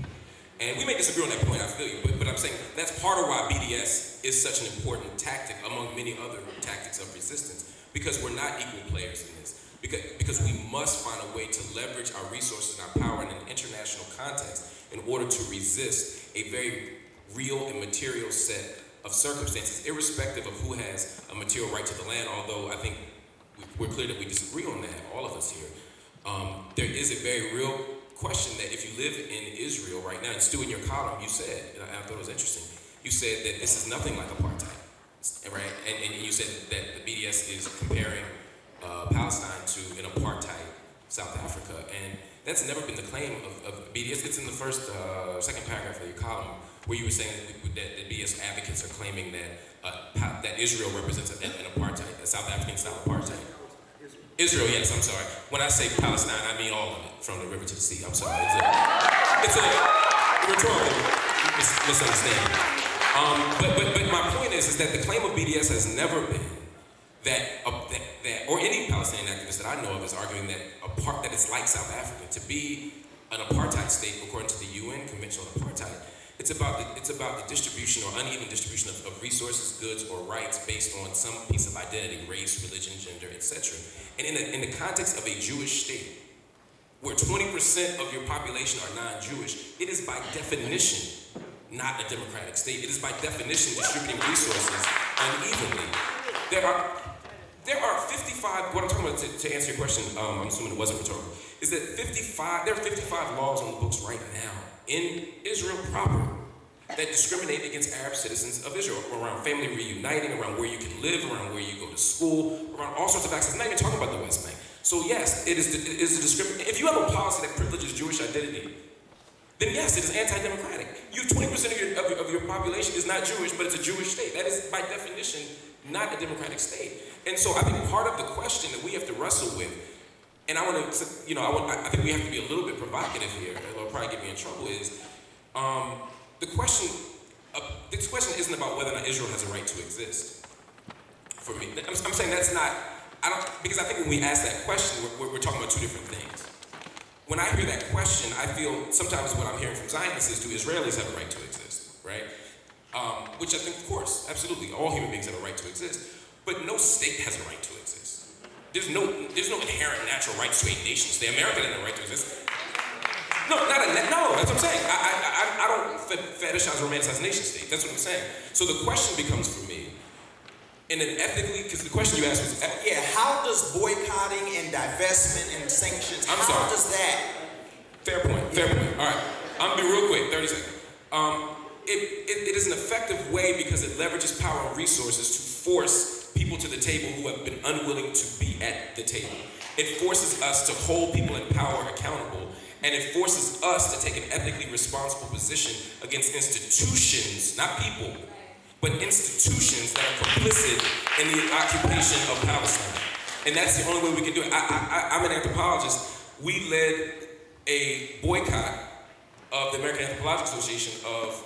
And we may disagree on that point, I feel you, but I'm saying that's part of why BDS is such an important tactic among many other tactics of resistance, because we're not equal players in this. Because we must find a way to leverage our resources and our power in an international context in order to resist a very real and material set of circumstances, irrespective of who has a material right to the land, although I think we're clear that we disagree on that, all of us here. There is a very real question that if you live in Israel right now, and Stu, in your column, you said, and I thought it was interesting, you said that this is nothing like apartheid, right? And you said that the BDS is comparing Palestine to an apartheid South Africa, and that's never been the claim of BDS. It's in the second paragraph of your column, where you were saying that the BDS advocates are claiming that Israel represents an apartheid, a South African style apartheid. Israel, yes, I'm sorry. When I say Palestine, I mean all of it, from the river to the sea. I'm sorry. It's a rhetorical misunderstanding. But my point is that the claim of BDS has never been that or any Palestinian activist that I know of is arguing that it's like South Africa. To be an apartheid state, according to the UN Convention on Apartheid, it's about the distribution or uneven distribution of resources, goods, or rights based on some piece of identity, race, religion, gender, etc. And in the context of a Jewish state, where 20% of your population are non-Jewish, it is by definition not a democratic state. It is by definition distributing resources unevenly. There are 55, what I'm talking about to answer your question, I'm assuming it wasn't rhetorical, is that there are 55 laws on the books right now in Israel proper that discriminate against Arab citizens of Israel, around family reuniting, around where you can live, around where you go to school, around all sorts of access. I'm not even talking about the West Bank. So yes, it is a discrimination. If you have a policy that privileges Jewish identity, then yes, it is anti-democratic. 20% of your population is not Jewish, but it's a Jewish state. That is, by definition, not a democratic state. And so I think part of the question that we have to wrestle with, and I think we have to be a little bit provocative here, it'll probably get me in trouble, is this question isn't about whether or not Israel has a right to exist. For me, I'm saying that's not, because I think when we ask that question, we're talking about two different things. When I hear that question, I feel sometimes what I'm hearing from Zionists is, do Israelis have a right to exist, right? Which I think, of course, absolutely, all human beings have a right to exist, but no state has a right to exist. There's no inherent natural right to a nation state. America doesn't have a right to exist. No, that's what I'm saying. I don't fetishize or romanticize nation state. That's what I'm saying. So the question becomes for me, in an ethically, because the question you asked was, how does boycotting and divestment and sanctions, how does that? Fair point. All right, I'm gonna be real quick, 30 seconds. It is an effective way because it leverages power and resources to force people to the table who have been unwilling to be at the table. It forces us to hold people in power accountable, and it forces us to take an ethically responsible position against institutions, not people, but institutions that are complicit in the occupation of Palestine. And that's the only way we can do it. I'm an anthropologist. We led a boycott of the American Anthropological Association of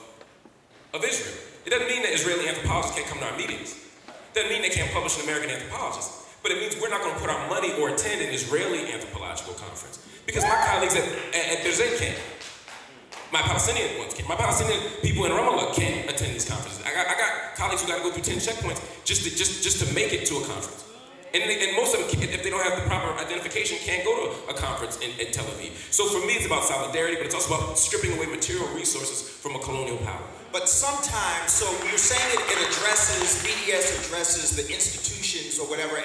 Israel. It doesn't mean that Israeli anthropologists can't come to our meetings. It doesn't mean they can't publish an American anthropologist. But it means we're not going to put our money or attend an Israeli anthropological conference. Because my colleagues at Jenin can't. My Palestinian ones can't. My Palestinian people in Ramallah can't attend these conferences. I got colleagues who got to go through 10 checkpoints just to make it to a conference. And most of them, if they don't have the proper identification, can't go to a conference in Tel Aviv. So for me, it's about solidarity, but it's also about stripping away material resources from a colonial power. But sometimes, so you're saying it addresses, BDS addresses the institutions or whatever,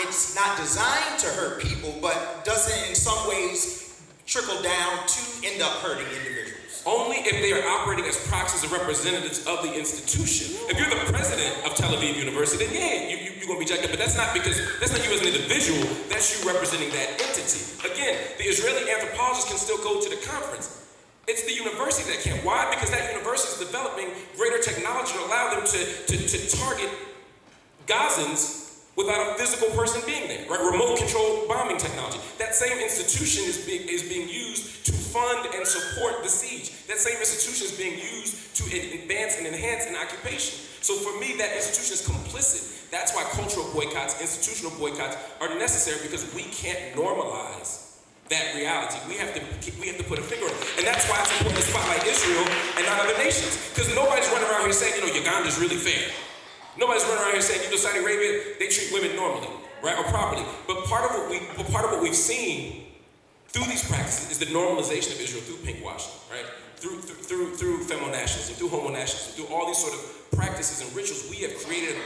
it's not designed to hurt people, but doesn't in some ways trickle down to end up hurting individuals. Only if they are operating as proxies and representatives of the institution. If you're the president of Tel Aviv University, then yeah, you're going to be jacked up. But that's not you as an individual, that's you representing that entity. Again, the Israeli anthropologists can still go to the conference. It's the university that can't. Why? Because that university is developing greater technology to allow them to target Gazans without a physical person being there, right? Remote controlled bombing technology. That same institution is being used to fund and support the siege. That same institution is being used to advance and enhance an occupation. So for me, that institution is complicit. That's why cultural boycotts, institutional boycotts are necessary, because we can't normalize that reality. We have to put a finger on it. And that's why it's important to spotlight Israel and not other nations. Because nobody's running around here saying, Uganda's really fair. Nobody's running around here saying, Saudi Arabia, they treat women normally, right, or properly. But part of what we've seen through these practices is the normalization of Israel through pinkwashing, right? Through femonationalism, through homonationalism, through all these sort of practices and rituals. We have created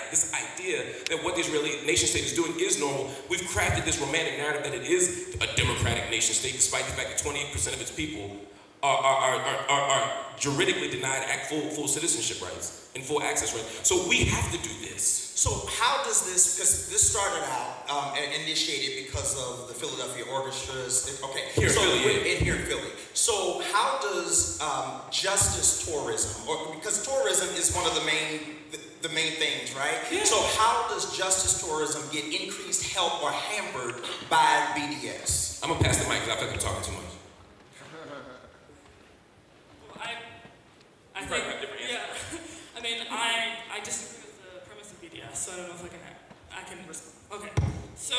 this idea that what the Israeli nation state is doing is normal. We've crafted this romantic narrative that it is a democratic nation state, despite the fact that 28% of its people are juridically denied full citizenship rights and full access rights. So we have to do this. So how does this, because this started out and initiated because of the Philadelphia orchestras. Okay, here in Philly. So how does justice tourism, or because tourism is one of the main things, right? Yeah. So how does justice tourism get increased help or hampered by BDS? I'm gonna pass the mic because I feel like I'm talking too much. I think, yeah. I mean, I disagree with the premise of BDS, so I don't know if I can respond. Okay, so.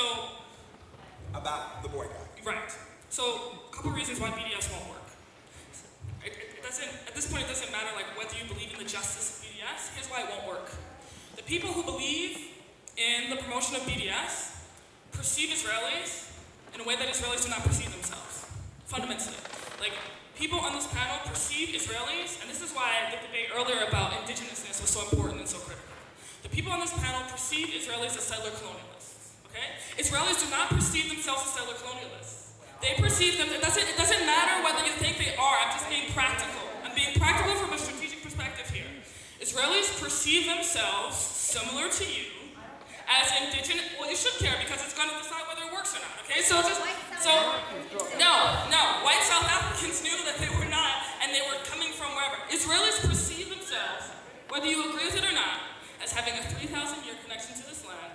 About the boycott. Right. So, a couple reasons why BDS won't work. It doesn't, at this point, it doesn't matter like whether you believe in the justice of BDS. Here's why it won't work. The people who believe in the promotion of BDS perceive Israelis in a way that Israelis do not perceive themselves, fundamentally. Like, people on this panel perceive Israelis, and this is why the debate earlier about indigenousness was so important and so critical. The people on this panel perceive Israelis as settler colonialists, okay? Israelis do not perceive themselves as settler colonialists. They perceive them, it doesn't matter whether you think they are, I'm just being practical. I'm being practical from a strategic perspective here. Israelis perceive themselves, similar to you, as indigenous. Well, you should care because it's going to decide whether it works or not, okay? No, white South Africans knew that they were not, and they were coming from wherever. Israelis perceive themselves, whether you agree with it or not, as having a 3,000-year connection to this land,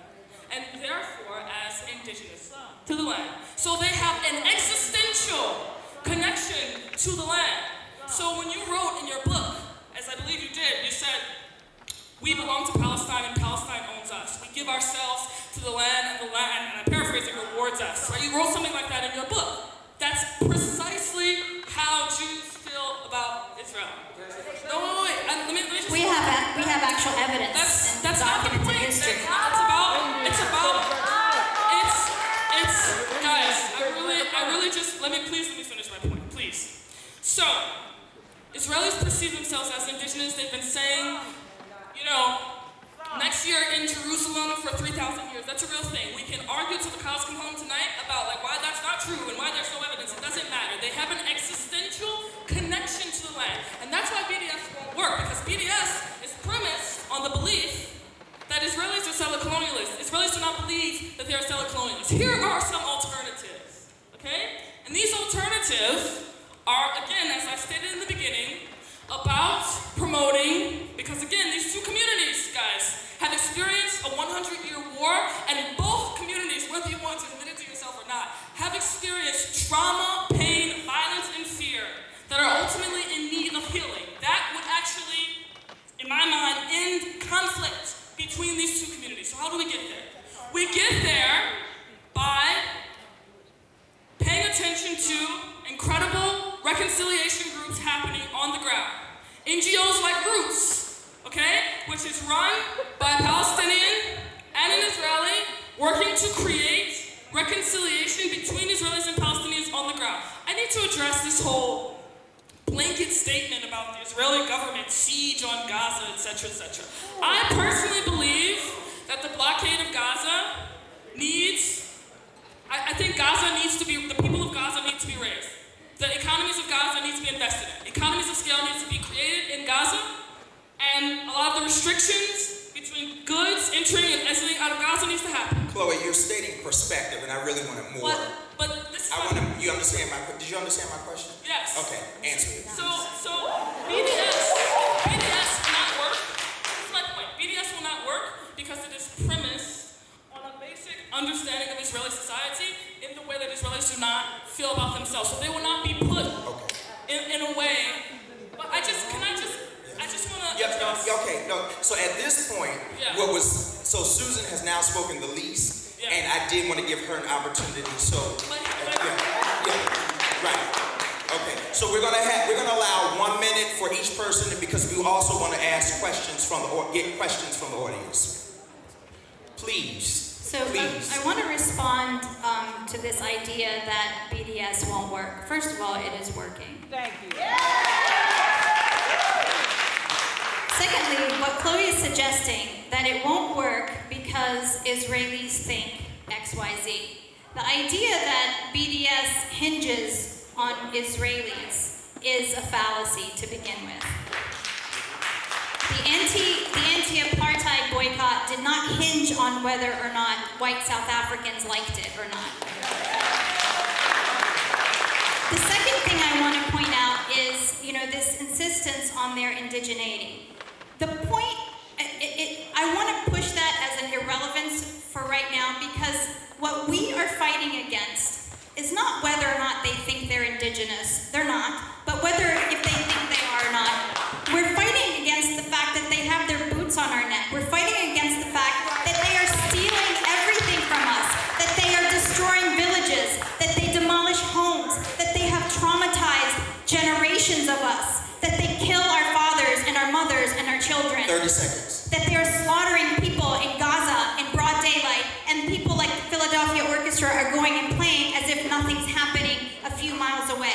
and therefore as indigenous to the land. So they have an existential connection to the land. So when you wrote in your book, as I believe you did, you said, we belong to Palestine and Palestine owns us. We give ourselves to the land and the land, and I'm paraphrasing, rewards us. Right? You wrote something like that in your book. That's precisely how Jews feel about Israel. No, wait. Let me just. We have actual evidence. That's not the point. It's guys. I really just let me finish my point, please. So, Israelis perceive themselves as indigenous. They've been saying, next year in Jerusalem for 3,000 years. That's a real thing. We can argue till the cows come home tonight about why that's not true and why there's no evidence. It doesn't matter. They have an existential connection to the land. And that's why BDS won't work, because BDS is premised on the belief that Israelis are settler colonialists. Israelis do not believe that they are settler colonialists. Here are some alternatives, okay? And these alternatives are, again, as I stated in the beginning, about promoting, because again, these two communities, guys, have experienced a 100-year war, and both communities, whether you want to admit it to yourself or not, have experienced trauma, pain, violence, and fear that are ultimately in need of healing. That would actually, in my mind, end conflict between these two communities. So how do we get there? We get there by paying attention to incredible reconciliation groups happening on the ground. NGOs like Roots, okay, which is run by a Palestinian and an Israeli, working to create reconciliation between Israelis and Palestinians on the ground. I need to address this whole blanket statement about the Israeli government siege on Gaza, etc., etc. I personally believe that the blockade of Gaza needs, I think Gaza needs to be, the people of Gaza need to be raised. The economies of Gaza need to be invested in. Economies of scale needs to be created in Gaza, and a lot of the restrictions between goods entering and exiting out of Gaza needs to happen. Chloe, you're stating perspective, and I really want it more. But this is you understand did you understand my question? Yes. Okay, answer it. So BDS will not work. This is my point. BDS will not work because it is premised on a basic understanding of Israeli society in the way that Israelis do not feel about themselves. So they will not be put in a way. But I just want to. Okay. No. So at this point, Susan has now spoken the least, and I did want to give her an opportunity. So right. Okay. So we're gonna allow 1 minute for each person, because we also want to ask questions get questions from the audience. Please. So I want to respond to this idea that BDS won't work. First of all, it is working. Thank you. Secondly, what Chloe is suggesting, that it won't work because Israelis think XYZ. The idea that BDS hinges on Israelis is a fallacy to begin with. The anti-apartheid boycott did not hinge on whether or not white South Africans liked it or not. The second thing I want to point out is, this insistence on their indigeneity. The point, I want to push that as an irrelevance for right now, because what we are fighting against is not whether or not they think they're indigenous. They're not. But whether if they think they are or not. We're fighting against the fact that they have their boots on our neck. We're fighting against the fact that they are stealing everything from us, that they are destroying villages, that they demolish homes, that they have traumatized generations of us, that they kill our fathers and our mothers and our children. 30 seconds. That they are slaughtering people in Gaza in broad daylight, and people like the Philadelphia Orchestra are going and playing as if nothing's happening a few miles away.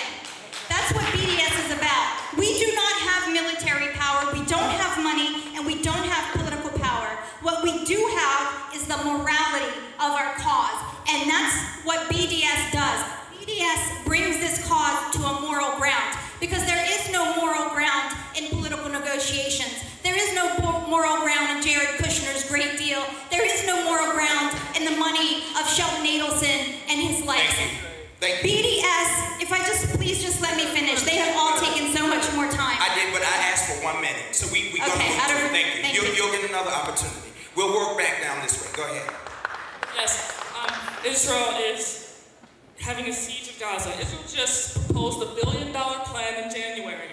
That's what BDS is about. We do not have military power, we don't have money, and we don't have political power. What we do have is the morality of our cause, and that's what BDS does. BDS brings this cause to a moral ground, because there is no moral ground in political negotiations. There is no moral ground in Jared Kushner's great deal. There is no moral ground in the money of Sheldon Adelson and his likes. Thank you. BDS, if I please just let me finish. They have all taken so much more time. I did, but I asked for 1 minute, so we gonna move to. Thank you. You'll get another opportunity. We'll work back down this way. Go ahead. Yes, Israel is having a siege of Gaza. Israel just proposed $1 billion plan in January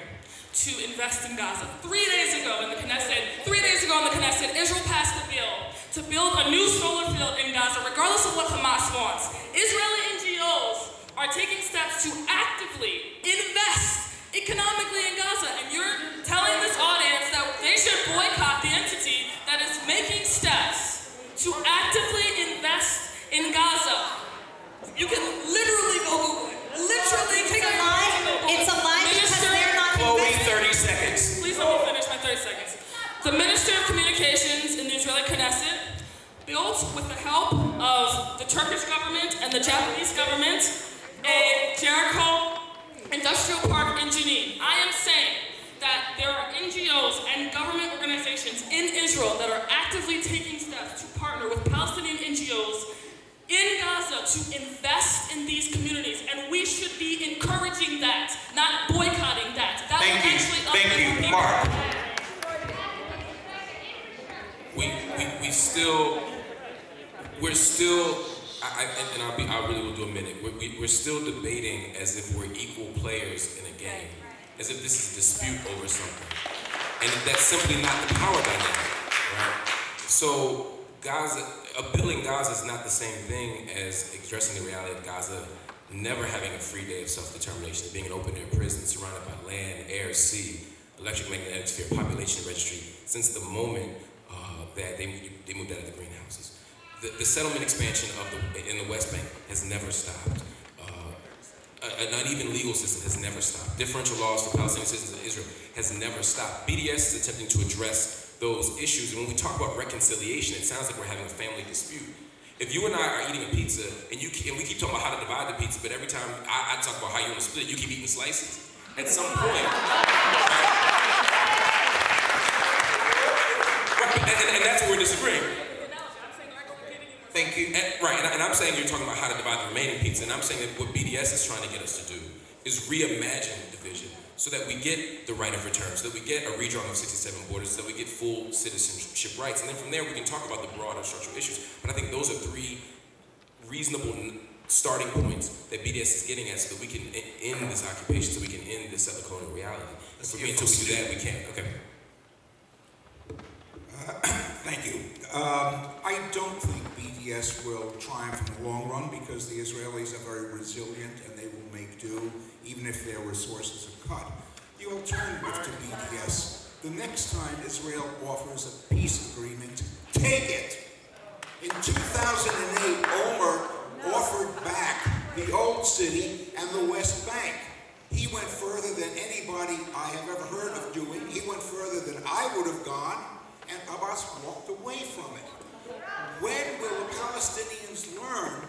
to invest in Gaza. 3 days ago in the Knesset, Israel passed a bill to build a new solar field in Gaza, regardless of what Hamas wants. Israeli NGOs are taking steps to actively invest economically in Gaza, and you're telling this audience that they should boycott the entity that is making steps to actively invest in Gaza. You can literally go Google it. Literally take a lie. It's a lie because they're not investing. Chloe, 30 seconds. Please let me finish my 30 seconds. The Minister of Communications in the Israeli Knesset built, with the help of the Turkish government and the Japanese government, a Jericho industrial park in Jenin. I am saying that there are NGOs and government organizations in Israel that are actively taking steps to partner with Palestinian NGOs in Gaza to invest in these communities, and we should be encouraging that, not boycotting that. That will actually Thank you, Mark. We're still, I really will do a minute. We're still debating as if we're equal players in a game, as if this is a dispute over something, and that's simply not the power dynamic, right? So building Gaza is not the same thing as addressing the reality of Gaza never having a free day of self-determination, of being an open-air prison surrounded by land, air, sea, electromagnetic sphere, population registry, since the moment that they moved out of the greenhouses. The settlement expansion in the West Bank has never stopped. An uneven legal system has never stopped. Differential laws for Palestinian citizens of Israel has never stopped. BDS is attempting to address those issues. And when we talk about reconciliation, it sounds like we're having a family dispute. If you and I are eating a pizza, and we keep talking about how to divide the pizza, but every time I talk about how you want to split it, you keep eating slices. At some point, and that's where we're disagreeing. Thank you. And I'm saying you're talking about how to divide the remaining pizza, and I'm saying that what BDS is trying to get us to do is reimagine division so that we get the right of return, so that we get a redrawing of 67 borders, so that we get full citizenship rights. And then from there, we can talk about the broader structural issues. But I think those are three reasonable starting points that BDS is getting at so that we can end this occupation, so we can end this settler colonial reality. And for me, until we do that, we can't. Okay. Thank you. I don't think BDS will triumph in the long run because the Israelis are very resilient and they will make do even if their resources are cut. The alternative to BDS, the next time Israel offers a peace agreement, take it. In 2008, Omer offered back the old city and the West Bank. He went further than anybody I have ever heard of doing. He went further than I would have gone. And Abbas walked away from it. When will the Palestinians learn,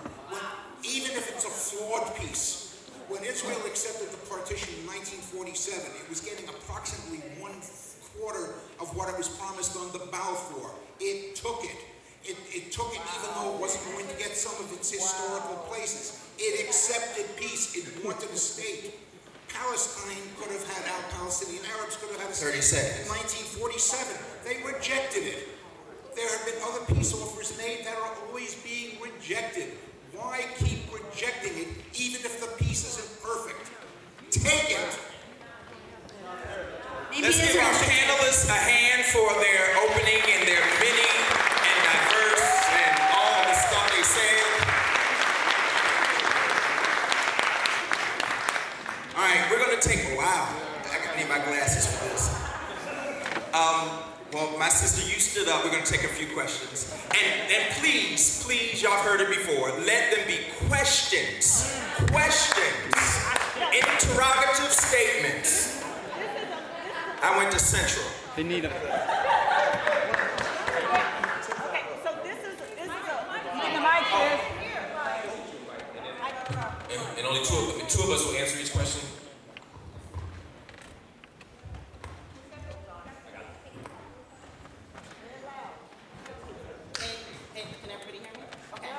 even if it's a flawed peace, when Israel accepted the partition in 1947, it was getting approximately 1/4 of what it was promised on the Balfour. It took it. It took it even though it wasn't going to get some of its historical places. It accepted peace. It wanted a state. Palestine could have had Palestinian Arabs could have had a state 30 seconds. in 1947. They rejected it. There have been other peace offers made that are always being rejected. Why keep rejecting it even if the peace isn't perfect? Take it. Let's give our panelists a hand for their opening and their many and diverse and all the stuff they said. All right, we're going to take a while. I need my glasses for this. Well, my sister, you stood up. We're going to take a few questions. And please, y'all heard it before. Let them be questions. Questions. Interrogative statements. I went to Central. They need them. Okay, so this is a the mic, sis. And only two of us will answer each question. Can everybody hear me? Okay.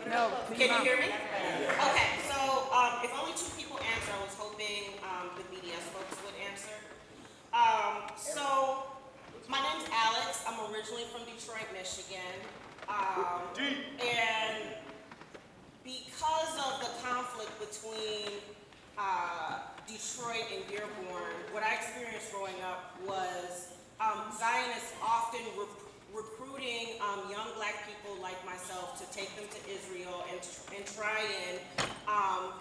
No. Can you hear me? Okay, so if only two people answer, I was hoping the BDS folks would answer. So my name's Alex. I'm originally from Detroit, Michigan. And because of the conflict between Detroit and Dearborn, what I experienced growing up was Zionists often recruiting young black people like myself to take them to Israel and try and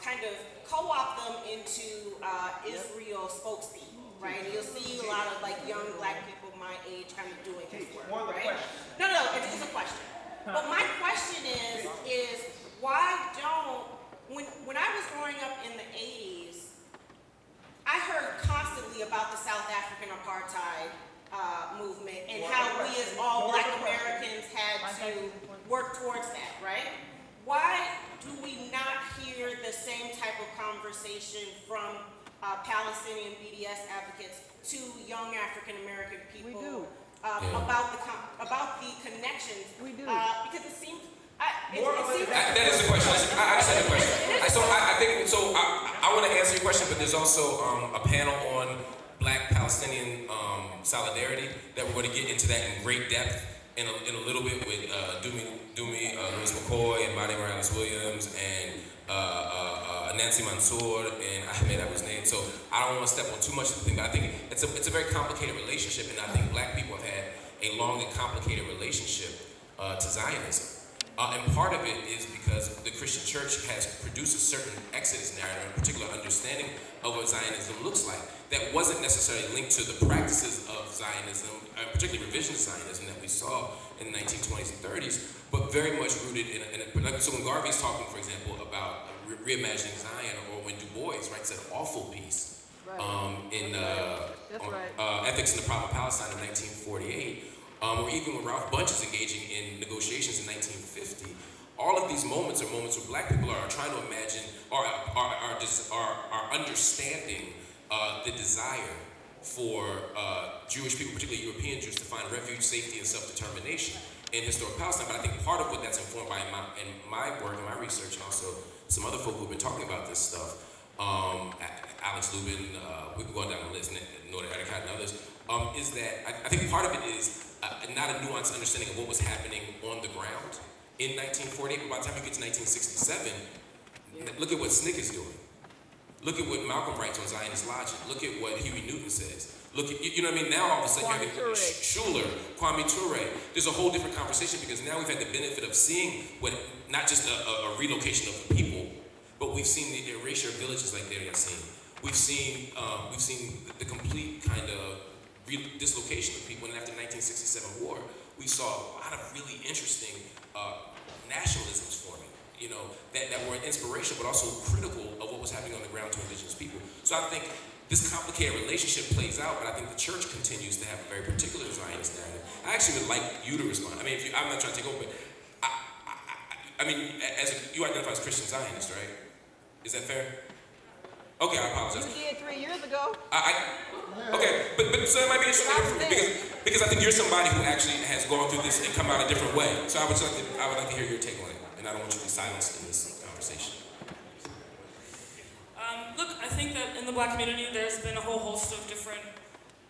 kind of co-opt them into Israel spokespeople, right? And you'll see a lot of like young black people my age kind of doing this work, right? No, it's a question. But my question is why don't, when I was growing up in the 80s, I heard constantly about the South African apartheid movement and how we as all black Americans had to work towards that, right? Why do we not hear the same type of conversation from Palestinian BDS advocates to young African American people? We do. About the connections? We do. Because it seems... That is the question. I just had a question. I want to answer your question, but there's also a panel on Black Palestinian solidarity that we're going to get into that in great depth in a little bit with Dumi Louis McCoy and Marty Morales Williams and Nancy Mansour and Ahmed Abusnaid. So I don't want to step on too much of the thing, but I think it's a very complicated relationship, and I think black people have had a long and complicated relationship to Zionism. And part of it is because the Christian church has produced a certain Exodus narrative, a particular understanding of what Zionism looks like, that wasn't necessarily linked to the practices of Zionism, particularly revisionist Zionism that we saw in the 1920s and 30s, but very much rooted in like, so when Garvey's talking, for example, about reimagining Zion, or when Du Bois writes that awful piece in Ethics and the Problem of Palestine in 1948, or even when Ralph Bunche is engaging in negotiations in 1950, all of these moments are moments where Black people are trying to imagine, are understanding the desire for Jewish people, particularly European Jews, to find refuge, safety, and self-determination in historic Palestine. But I think part of what that's informed by in my work and my research, and also some other folk who've been talking about this stuff, Alex Lubin, we can go down the list, Nora Erichat and others, is that I think part of it is not a nuanced understanding of what was happening on the ground in 1948, but by the time you get to 1967, look at what SNCC is doing. Look at what Malcolm writes on Zionist logic. Look at what Huey Newton says. Look at, you know what I mean? Now all of a sudden you have Schuller, Kwame Ture. There's a whole different conversation because now we've had the benefit of seeing what, not just a relocation of the people, but we've seen the erasure of villages like Deir Yassin. We've seen the complete kind of dislocation of people, and after the 1967 war, we saw a lot of really interesting nationalisms forming, you know, that were an inspiration, but also critical of what was happening on the ground to indigenous people. So I think this complicated relationship plays out, but I think the church continues to have a very particular Zionist narrative. I actually would like you to respond. I mean, I'm not trying to take over, but I mean, you identify as Christian Zionist, right? Is that fair? Okay, I apologize. You did 3 years ago. Okay, but so it might be interesting because I think you're somebody who actually has gone through this and come out a different way. So I would like to hear your take on it, and I don't want you to be silenced in this conversation. Look, I think that in the Black community, there's been a whole host of different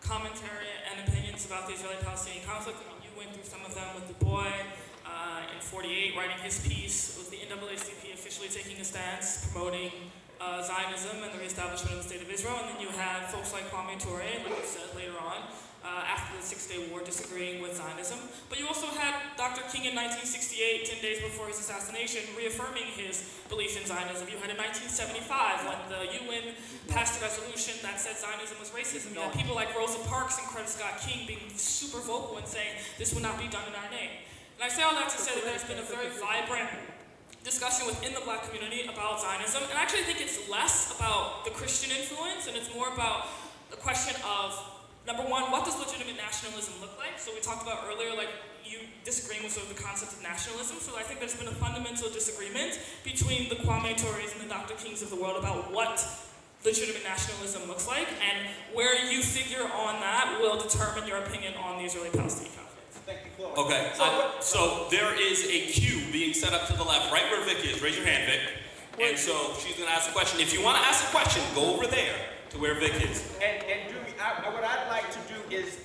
commentary and opinions about the Israeli-Palestinian conflict. I mean, you went through some of them with Du Bois in '48, writing his piece. It was the NAACP officially taking a stance, promoting Zionism and the reestablishment of the State of Israel, and then you had folks like Kwame Ture, like you said later on, after the Six-Day War, disagreeing with Zionism. But you also had Dr. King in 1968, 10 days before his assassination, reaffirming his belief in Zionism. You had in 1975, when the UN passed a resolution that said Zionism was racism. You had people like Rosa Parks and Coretta Scott King being super vocal and saying, this will not be done in our name. And I say all that to say that there's been a very vibrant discussion within the Black community about Zionism, and I actually think it's less about the Christian influence, and it's more about the question of, number one, what does legitimate nationalism look like? So we talked about earlier, like, you disagreeing with sort of the concept of nationalism, so I think there's been a fundamental disagreement between the Kwame Tures and the Dr. Kings of the world about what legitimate nationalism looks like, and where you figure on that will determine your opinion on the Israeli-Palestinian conflict. Okay, so there is a queue being set up to the left, right where Vic is. Raise your hand, Vic. And so she's going to ask a question. If you want to ask a question, go over there to where Vic is. And what I'd like to do is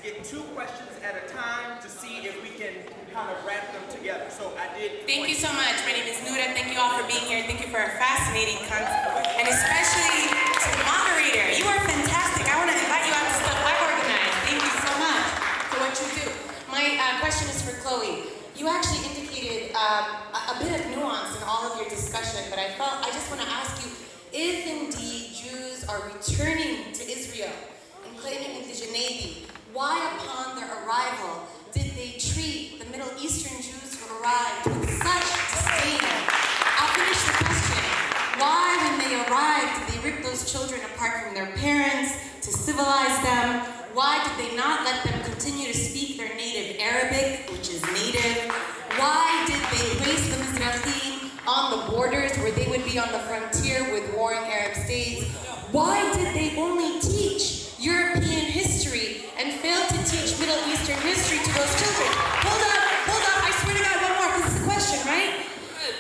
get 2 questions at a time to see if we can kind of wrap them together. So I did. Thank you so much. My name is Nuda. Thank you all for being here. Thank you for a fascinating conference. And especially to the moderator. You are fantastic. I want to invite you out to stuff I organized. Thank you so much for what you do. My question is for Chloe. You actually indicated a bit of nuance in all of your discussion, but I just want to ask you, if indeed Jews are returning to Israel and claiming indigeneity, why upon their arrival did they treat the Middle Eastern Jews who arrived with such disdain? I'll finish the question. Why, when they arrived, did they rip those children apart from their parents to civilize them? Why did they not let them continue to speak their native Arabic, which is native? Why did they place the Mizrahi on the borders where they would be on the frontier with warring Arab states? Why did they only teach European history and fail to teach Middle Eastern history to those children? Hold up, I swear to God, one more, because it's a question, right?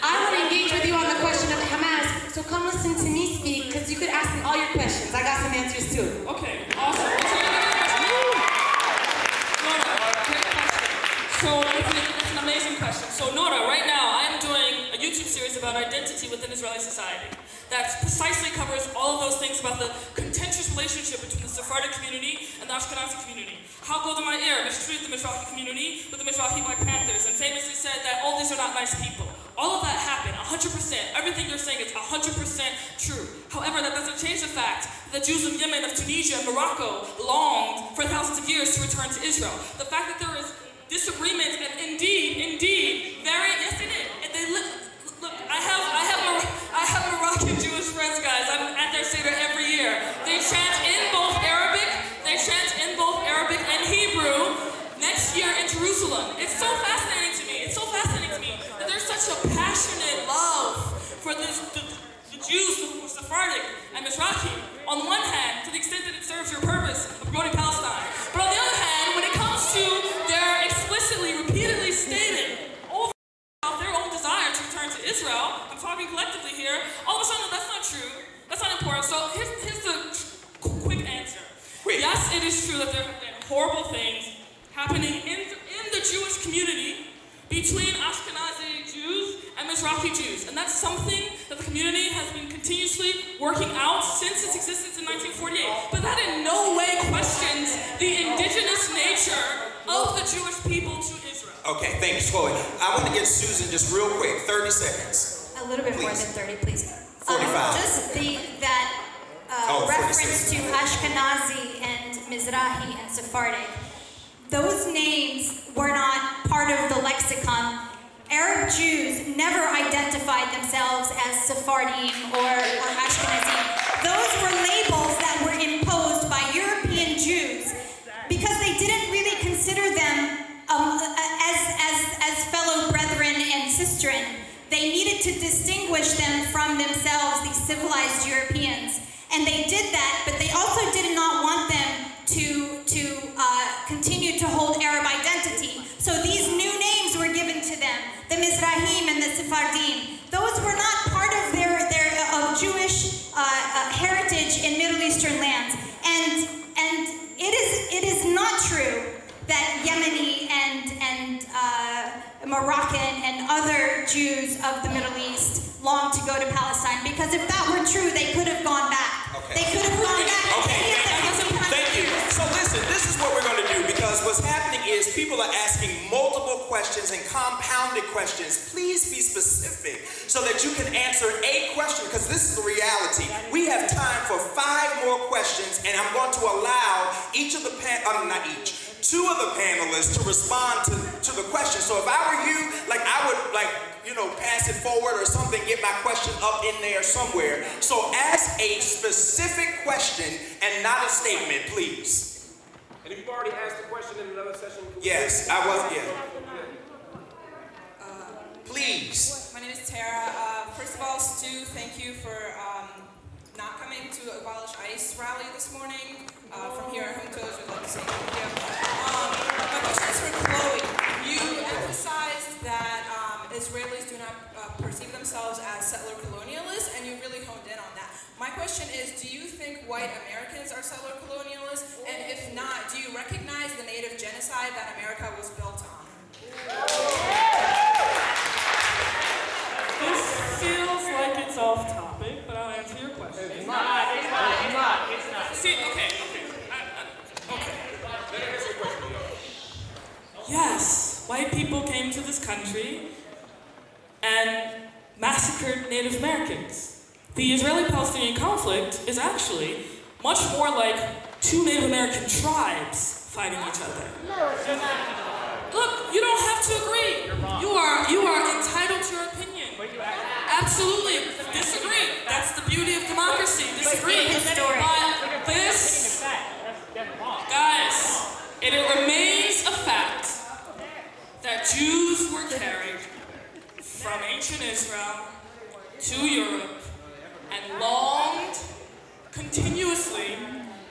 I want to engage with you on the question of Hamas, so come listen to me speak, because you could ask me all your questions. I got some answers too. Okay, awesome. So it's an amazing question. So Nora, right now I am doing a YouTube series about identity within Israeli society that precisely covers all of those things about the contentious relationship between the Sephardic community and the Ashkenazi community. How Golda Meir mistreated the Mizrahi community with the Mizrahi Black Panthers and famously said that all this Jews are not nice people. All of that happened, 100%. Everything you're saying is 100% true. However, that doesn't change the fact that the Jews of Yemen, of Tunisia, and Morocco longed for thousands of years to return to Israel. The fact that there is disagreement, and indeed, yes, they did. And they look, I have Moroccan Jewish friends, guys. I'm at their Seder every year. They chant in both Arabic and Hebrew next year in Jerusalem. It's so fascinating to me. That there's such a passionate love for the Jews, the Sephardic and Mizrahi. On the one hand, to the extent that it serves your purpose of promoting Palestine. But on the other hand, when it comes to their explicitly, repeatedly stated about their own desire to return to Israel, I'm talking collectively here, all of a sudden, that's not true. That's not important. So here's the quick answer. Yes, it is true that there have been horrible things happening in the Jewish community between Ashkenazi Jews and Mizrahi Jews. And that's something that the community has been continuously working out since its existence in 1948. But that in no way questions the indigenous nature of the Jewish people to Israel. Okay, thanks, Chloe. I want to get Susan just real quick, 30 seconds. A little bit more than 30, please. 45. Just reference to Ashkenazi and Mizrahi and Sephardic. Those names were not part of the lexicon. Arab Jews never identified themselves as Sephardim or Ashkenazim. Those were labels that were imposed by European Jews because they didn't really consider them as fellow brethren and sistren. They needed to distinguish them from themselves, these civilized Europeans. And they did that, but they also did not want them to continue to hold Arab identity. So these new names were given to them, the Mizrahim and the Sephardim. Those were not part of their Jewish heritage in Middle Eastern lands. And it is not true that Yemeni and Moroccan and other Jews of the Middle East long to go to Palestine, because if that were true, they could have gone back. Okay. They could have gone back. Okay, thank you. So listen, this is what we're going to do, because what's happening is people are asking multiple questions and compounded questions. Please be specific so that you can answer a question, because this is the reality. We have time for 5 more questions, and I'm going to allow each of the two of the panelists to respond to the question. So if I were you, I would pass it forward or something, get my question up in there somewhere. So ask a specific question and not a statement, please. And if you've already asked a question in another session, yes, I was, yeah. Please. My name is Tara. First of all, Stu, thank you for not coming to Abolish ICE rally this morning. From here at Juntos, we'd like to say thank you. My question is for Chloe. You emphasized that Israelis do not perceive themselves as settler colonialists, and you really honed in on that. My question is, do you think white Americans are settler colonialists? And if not, do you recognize the native genocide that America was built on? This feels like it's off topic, but I'll answer your question. It's not. See, okay. Yes, white people came to this country and massacred Native Americans. The Israeli-Palestinian conflict is actually much more like 2 Native American tribes fighting each other. Look, you don't have to agree. You are entitled to your opinion. Absolutely. Disagree. That's the beauty of democracy. Disagree. But this, guys, it remains a fact that Jews were carried from ancient Israel to Europe and longed continuously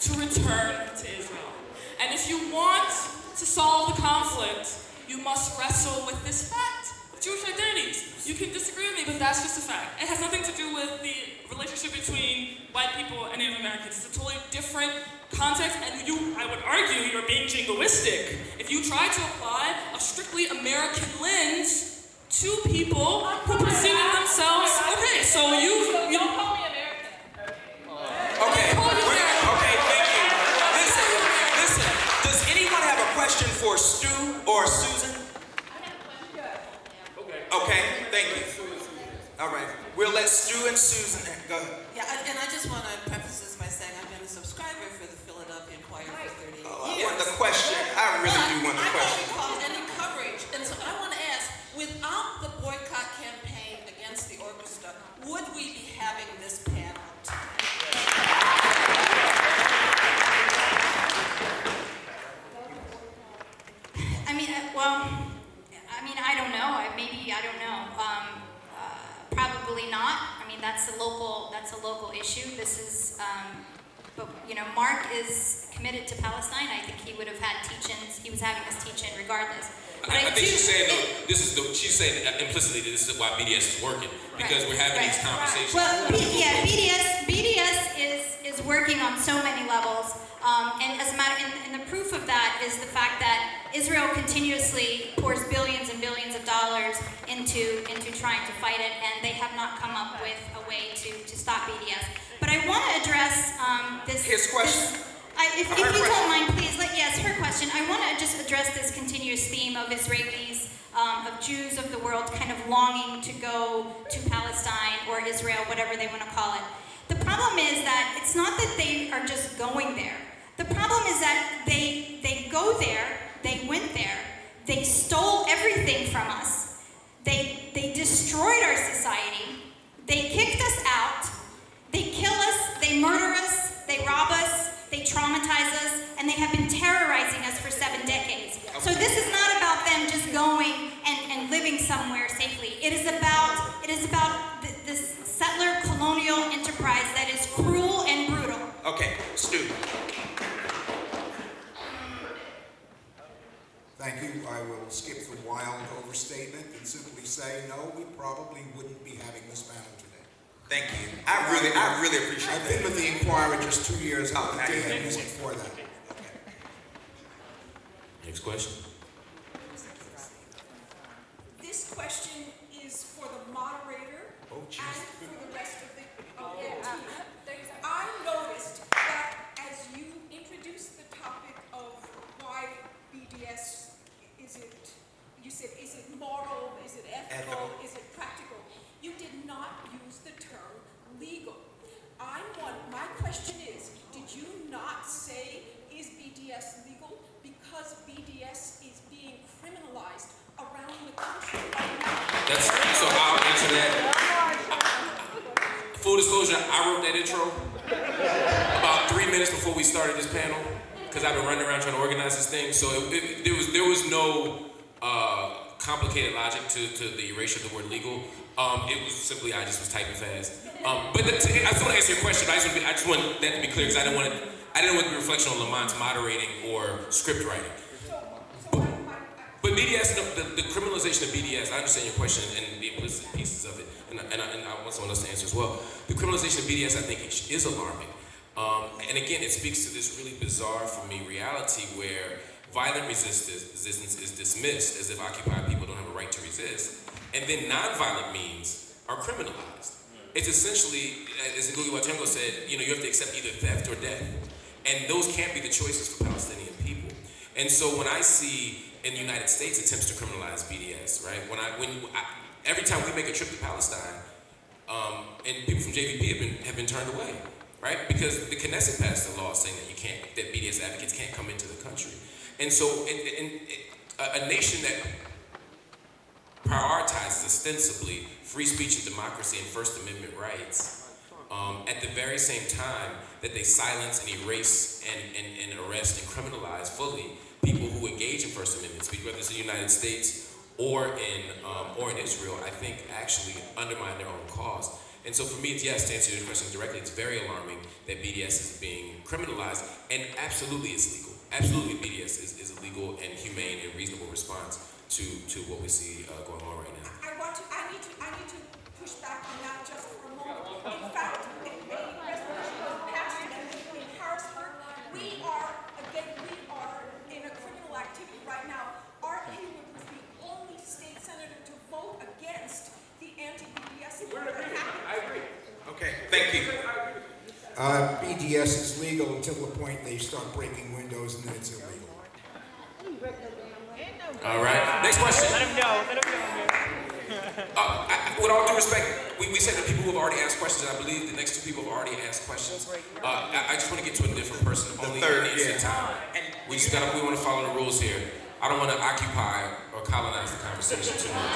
to return to Israel. And if you want to solve the conflict, you must wrestle with this fact of Jewish identities. You can disagree with me, but that's just a fact. It has nothing to do with the relationship between white people and Native Americans. It's a totally different context, and I would argue you're being jingoistic if you try to apply a strictly American lens to people who perceive themselves. Okay, so you don't call me American. Okay, thank you. Listen. Does anyone have a question for Stu or Susan? and Susan, go ahead. Yeah, and I just want to preface this by saying I've been a subscriber for the Philadelphia Inquirer for 30 years. I want the question. I really do want the question. I don't recall any coverage, and so I want to ask, without the boycott campaign against the orchestra, would we be having this panel? I don't know. Maybe I don't know. Probably not. I mean, that's a local issue. This is, but you know, Marc is committed to Palestine. I think he would have had teach-ins. He was having this teach-in regardless. I think she's saying though. She's saying implicitly that this is why BDS is working because we're having these conversations. Well, BDS is working on so many levels. And as a matter, and the proof of that is the fact that Israel continuously pours billions and billions of dollars into trying to fight it, and they have not come up with a way to stop BDS. But I want to address this. His question. If you don't mind, please. Yes, her question. I want to just address this continuous theme of Israelis, of Jews of the world, kind of longing to go to Palestine or Israel, whatever they want to call it. The problem is that it's not that they are just going there. The problem is that they go there, they went there, they stole everything from us, they destroyed our society, they kicked us out, they kill us, they murder us, they rob us, they traumatize us, and they have been terrorizing us for 7 decades. So this is not about them just going and living somewhere safely. It is about this settler colonial enterprise that is cruel and brutal. Okay, Stu. Thank you. I will skip the wild overstatement and simply say, no, we probably wouldn't be having this panel today. Thank you. I really appreciate that. I've been with the Inquirer just 2 years out the day and music for that. Next question. This question is for the moderator and for the rest of the team. I noticed that as you introduced the topic of why BDS is it moral, is it ethical, is it practical, you did not use the term legal. My question is, did you not say, is BDS legal? Because BDS is being criminalized around the country right now. So I'll answer that. Full disclosure, I wrote that intro about 3 minutes before we started this panel because I've been running around trying to organize this thing. So there was no complicated logic to the erasure of the word legal. It was simply I just was typing fast. But I just want to answer your question. I just want that to be clear because I didn't want it to be a reflection on Lamont's moderating or script writing. But BDS, the criminalization of BDS, I understand your question and the implicit pieces of it, and I want someone else to answer as well. The criminalization of BDS, I think, is alarming. And again, it speaks to this really bizarre, for me, reality where violent resistance is dismissed as if occupied people don't have a right to resist, and then nonviolent means are criminalized. It's essentially, as Ngugi wa Thiong'o said, you have to accept either theft or death, and those can't be the choices for Palestinian people. And so when I see in the United States attempts to criminalize BDS, right? Every time we make a trip to Palestine, and people from JVP have been turned away, right? Because the Knesset passed a law saying that BDS advocates can't come into the country. And so a nation that prioritizes ostensibly free speech and democracy and First Amendment rights, at the very same time that they silence and erase and arrest and criminalize fully people who engage in First Amendment speech, whether it's in the United States or in Israel, I think actually undermine their own cause. And so for me, yes, to answer your question directly, it's very alarming that BDS is being criminalized, and absolutely it's legal. Absolutely BDS is a legal and humane and reasonable response to what we see going on right now. I need to push back on that just for a moment. In fact, a resolution was passed in Harrisburg. We are in a criminal activity right now. Art Haywood was the only state senator to vote against the anti-BDS law. I agree. Okay, thank you. BDS is legal until the point they start breaking windows, and then it's illegal. All right, next question. Let him know. What with all due respect, we said that people who have already asked questions, and I believe the next two people have already asked questions. I just want to get to a different person. Only in the interest of time. We want to follow the rules here. I don't want to occupy or colonize the conversation too much.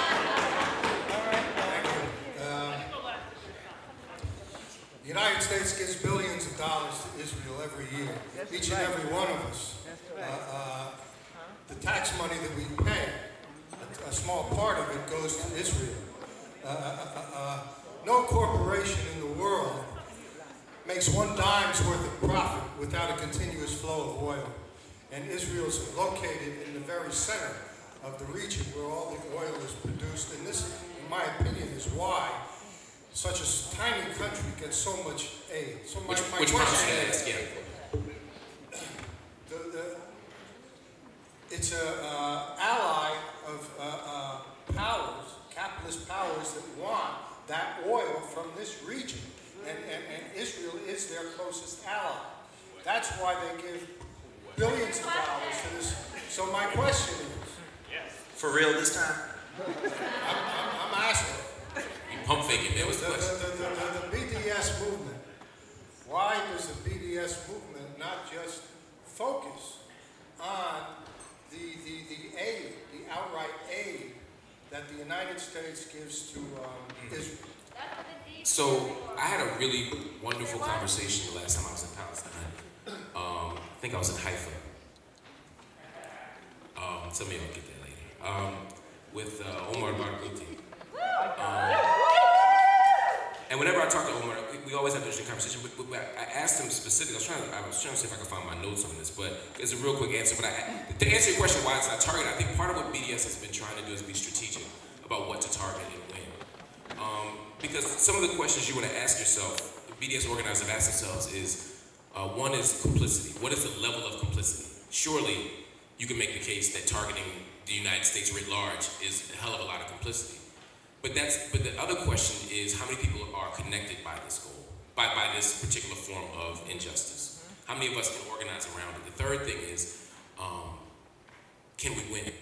The United States gives billions of dollars to Israel every year. Each and every one of us. The tax money that we pay, a small part of it goes to Israel. No corporation in the world makes one dime's worth of profit without a continuous flow of oil. And Israel is located in the very center of the region where all the oil is produced. And this, in my opinion, is why such a tiny country gets so much aid. So my question is, it's an ally of powers, capitalist powers that want that oil from this region. And Israel is their closest ally. That's why they give billions of dollars to this. So my question is... For real this time? I'm asking. Pump faking, man. What's the question? The BDS movement. Why does the BDS movement not just focus on the aid, the outright aid that the United States gives to Israel? So I had a really wonderful conversation the last time I was in Palestine. I think I was in Haifa. Some of y'all will get that later. With Omar Barghouti. And whenever I talk to Omar, we always have an interesting conversation. But I asked him specifically. I was trying to see if I could find my notes on this, but it's a real quick answer. But to answer your question, why it's not targeted, I think part of what BDS has been trying to do is be strategic about what to target and when. Because some of the questions you want to ask yourself, the BDS organizers have asked themselves is, one is complicity. What is the level of complicity? Surely you can make the case that targeting the United States writ large is a hell of a lot of complicity. But the other question is how many people are connected by this goal, by this particular form of injustice? How many of us can organize around it? The third thing is, can we win?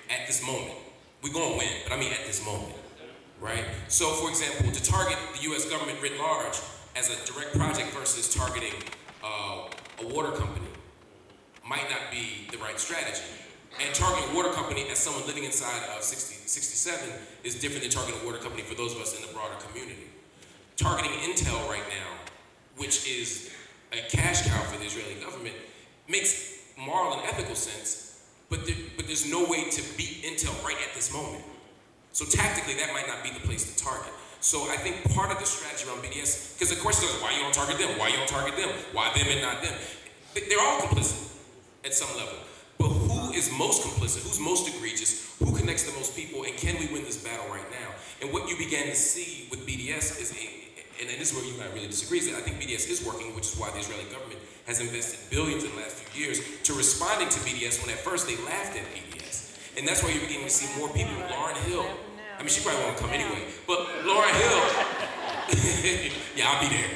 At this moment. We're going to win, but I mean at this moment, right? So for example, to target the US government writ large as a direct project versus targeting a water company might not be the right strategy. And targeting a water company as someone living inside of 67 is different than targeting a water company for those of us in the broader community. Targeting Intel right now, which is a cash cow for the Israeli government, makes moral and ethical sense, but there's no way to beat Intel right at this moment. So tactically, that might not be the place to target. So I think part of the strategy around BDS, because the question is, why you don't target them? Why you don't target them? Why them and not them? They're all complicit at some level. But who is most complicit? Who's most egregious? Who connects the most people? And can we win this battle right now? And what you began to see with BDS is, and this is where you and I really disagree, is that I think BDS is working, which is why the Israeli government has invested billions in the last few years to responding to BDS when at first they laughed at BDS. And that's why you're beginning to see more people. Lauren Hill, I mean, she probably won't come anyway, but Lauren Hill, yeah, I'll be there.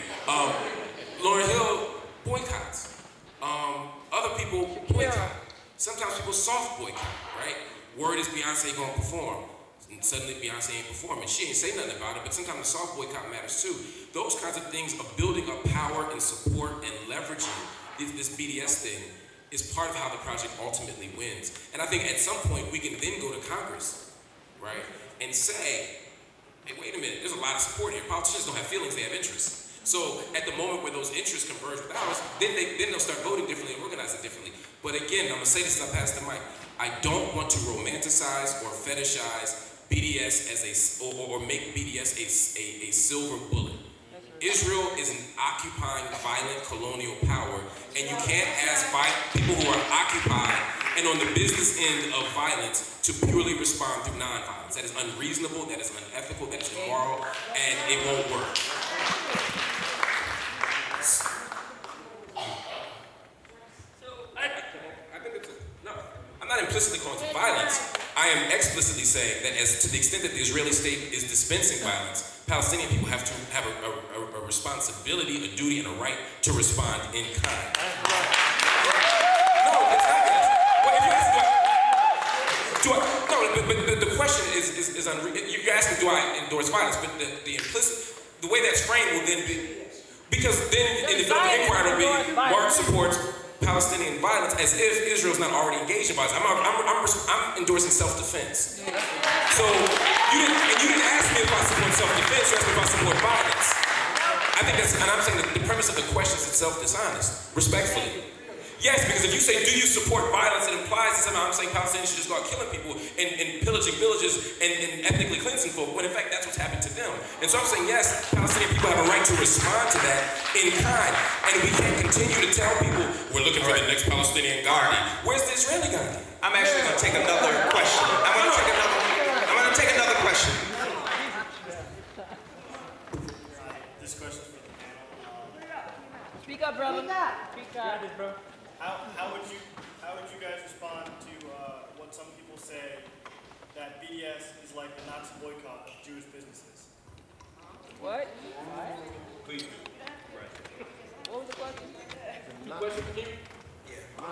Lauren Hill boycotts. Other people boycott. Sometimes people soft boycott, right? Word is Beyonce gonna perform. And suddenly Beyonce ain't performing. She ain't say nothing about it, but sometimes the soft boycott matters too. Those kinds of things of building up power and support and leveraging this BDS thing is part of how the project ultimately wins. And I think at some point we can then go to Congress, right? And say, hey, wait a minute, there's a lot of support here. Politicians don't have feelings, they have interests. So at the moment where those interests converge with ours, then they'll start voting differently and organizing differently. But again, I'm gonna say this and I'll pass the mic. I don't want to romanticize or fetishize BDS as or make BDS a silver bullet. Israel is an occupying, violent colonial power, and you can't ask people who are occupied and on the business end of violence to purely respond through nonviolence. That is unreasonable, that is unethical, that is immoral, and it won't work. I'm not implicitly calling for violence. I am explicitly saying that as to the extent that the Israeli state is dispensing violence, Palestinian people have to have a responsibility, a duty, and a right to respond in kind. No, it's not that. Well, if you ask, but the question is unreal. You're asking, do I endorse violence? But the way that's framed will then be, because then in the inquiry will be, Mark supports Palestinian violence as if Israel's not already engaged in violence. I'm endorsing self-defense. So you didn't ask me if I support self-defense. You asked me if I support violence. I think that's, and I'm saying that the premise of the question is itself dishonest, respectfully. Yes, because if you say, do you support violence, it implies that somehow I'm saying Palestinians should just go out killing people and pillaging villages and ethnically cleansing folk, when in fact that's what's happened to them. And so I'm saying, yes, Palestinian people have a right to respond to that in kind. And we can't continue to tell people, we're looking for the next Palestinian Gandhi. Where's the Israeli Gandhi? I'm actually going to take another question. I'm going to take another question. This question's for the panel. Speak up, brother. Speak up. Bro. How would you guys respond to what some people say that BDS is like the Nazi boycott of Jewish businesses? What? Please. What was the question?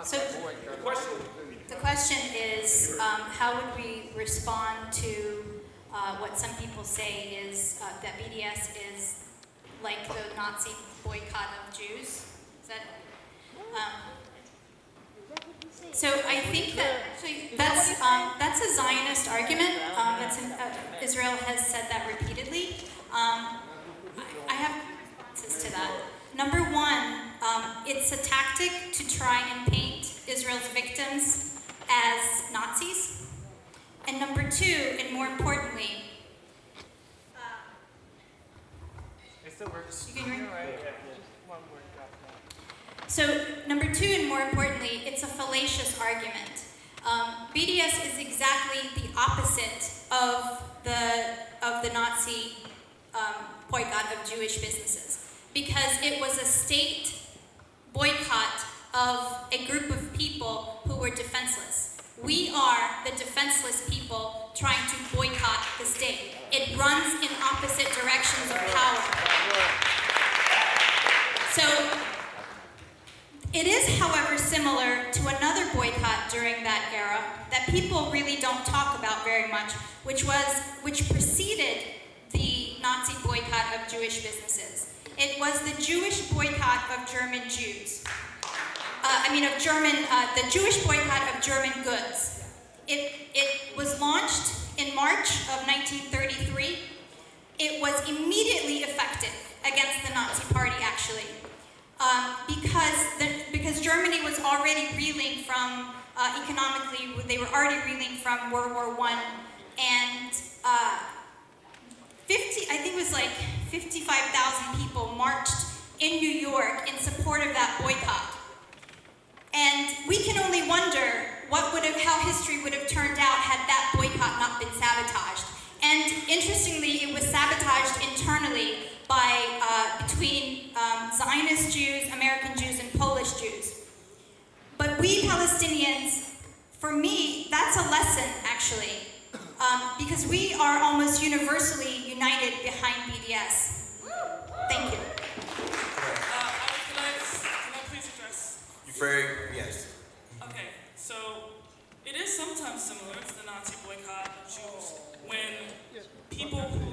So the question is, how would we respond to what some people say is that BDS is like the Nazi boycott of Jews? Is that? So I think that's a Zionist argument. Israel has said that repeatedly. I have answers to that. Number one, it's a tactic to try and paint Israel's victims as Nazis. And number two, and more importantly, it still works. You can hear me? Right. One word dropped out. So number two, and more importantly, it's a fallacious argument. BDS is exactly the opposite of the Nazi boycott of Jewish businesses, because it was a state boycott of a group of people who were defenseless. We are the defenseless people trying to boycott the state. It runs in opposite directions of power. So it is, however, similar to another boycott during that era that people really don't talk about very much, which preceded the Nazi boycott of Jewish businesses. It was the Jewish boycott of German Jews. The Jewish boycott of German goods. It was launched in March of 1933. It was immediately effective against the Nazi Party, actually, because Germany was already reeling from, economically, they were already reeling from World War I, and 55,000 people marched in New York in support of that boycott. And we can only wonder how history would have turned out had that boycott not been sabotaged. And interestingly, it was sabotaged internally between Zionist Jews, American Jews, and Polish Jews. But we Palestinians, for me, that's a lesson, actually, because we are almost universally united behind BDS. Thank you. Can I please address? Yes. Okay, so it is sometimes similar to the Nazi boycott of Jews when people who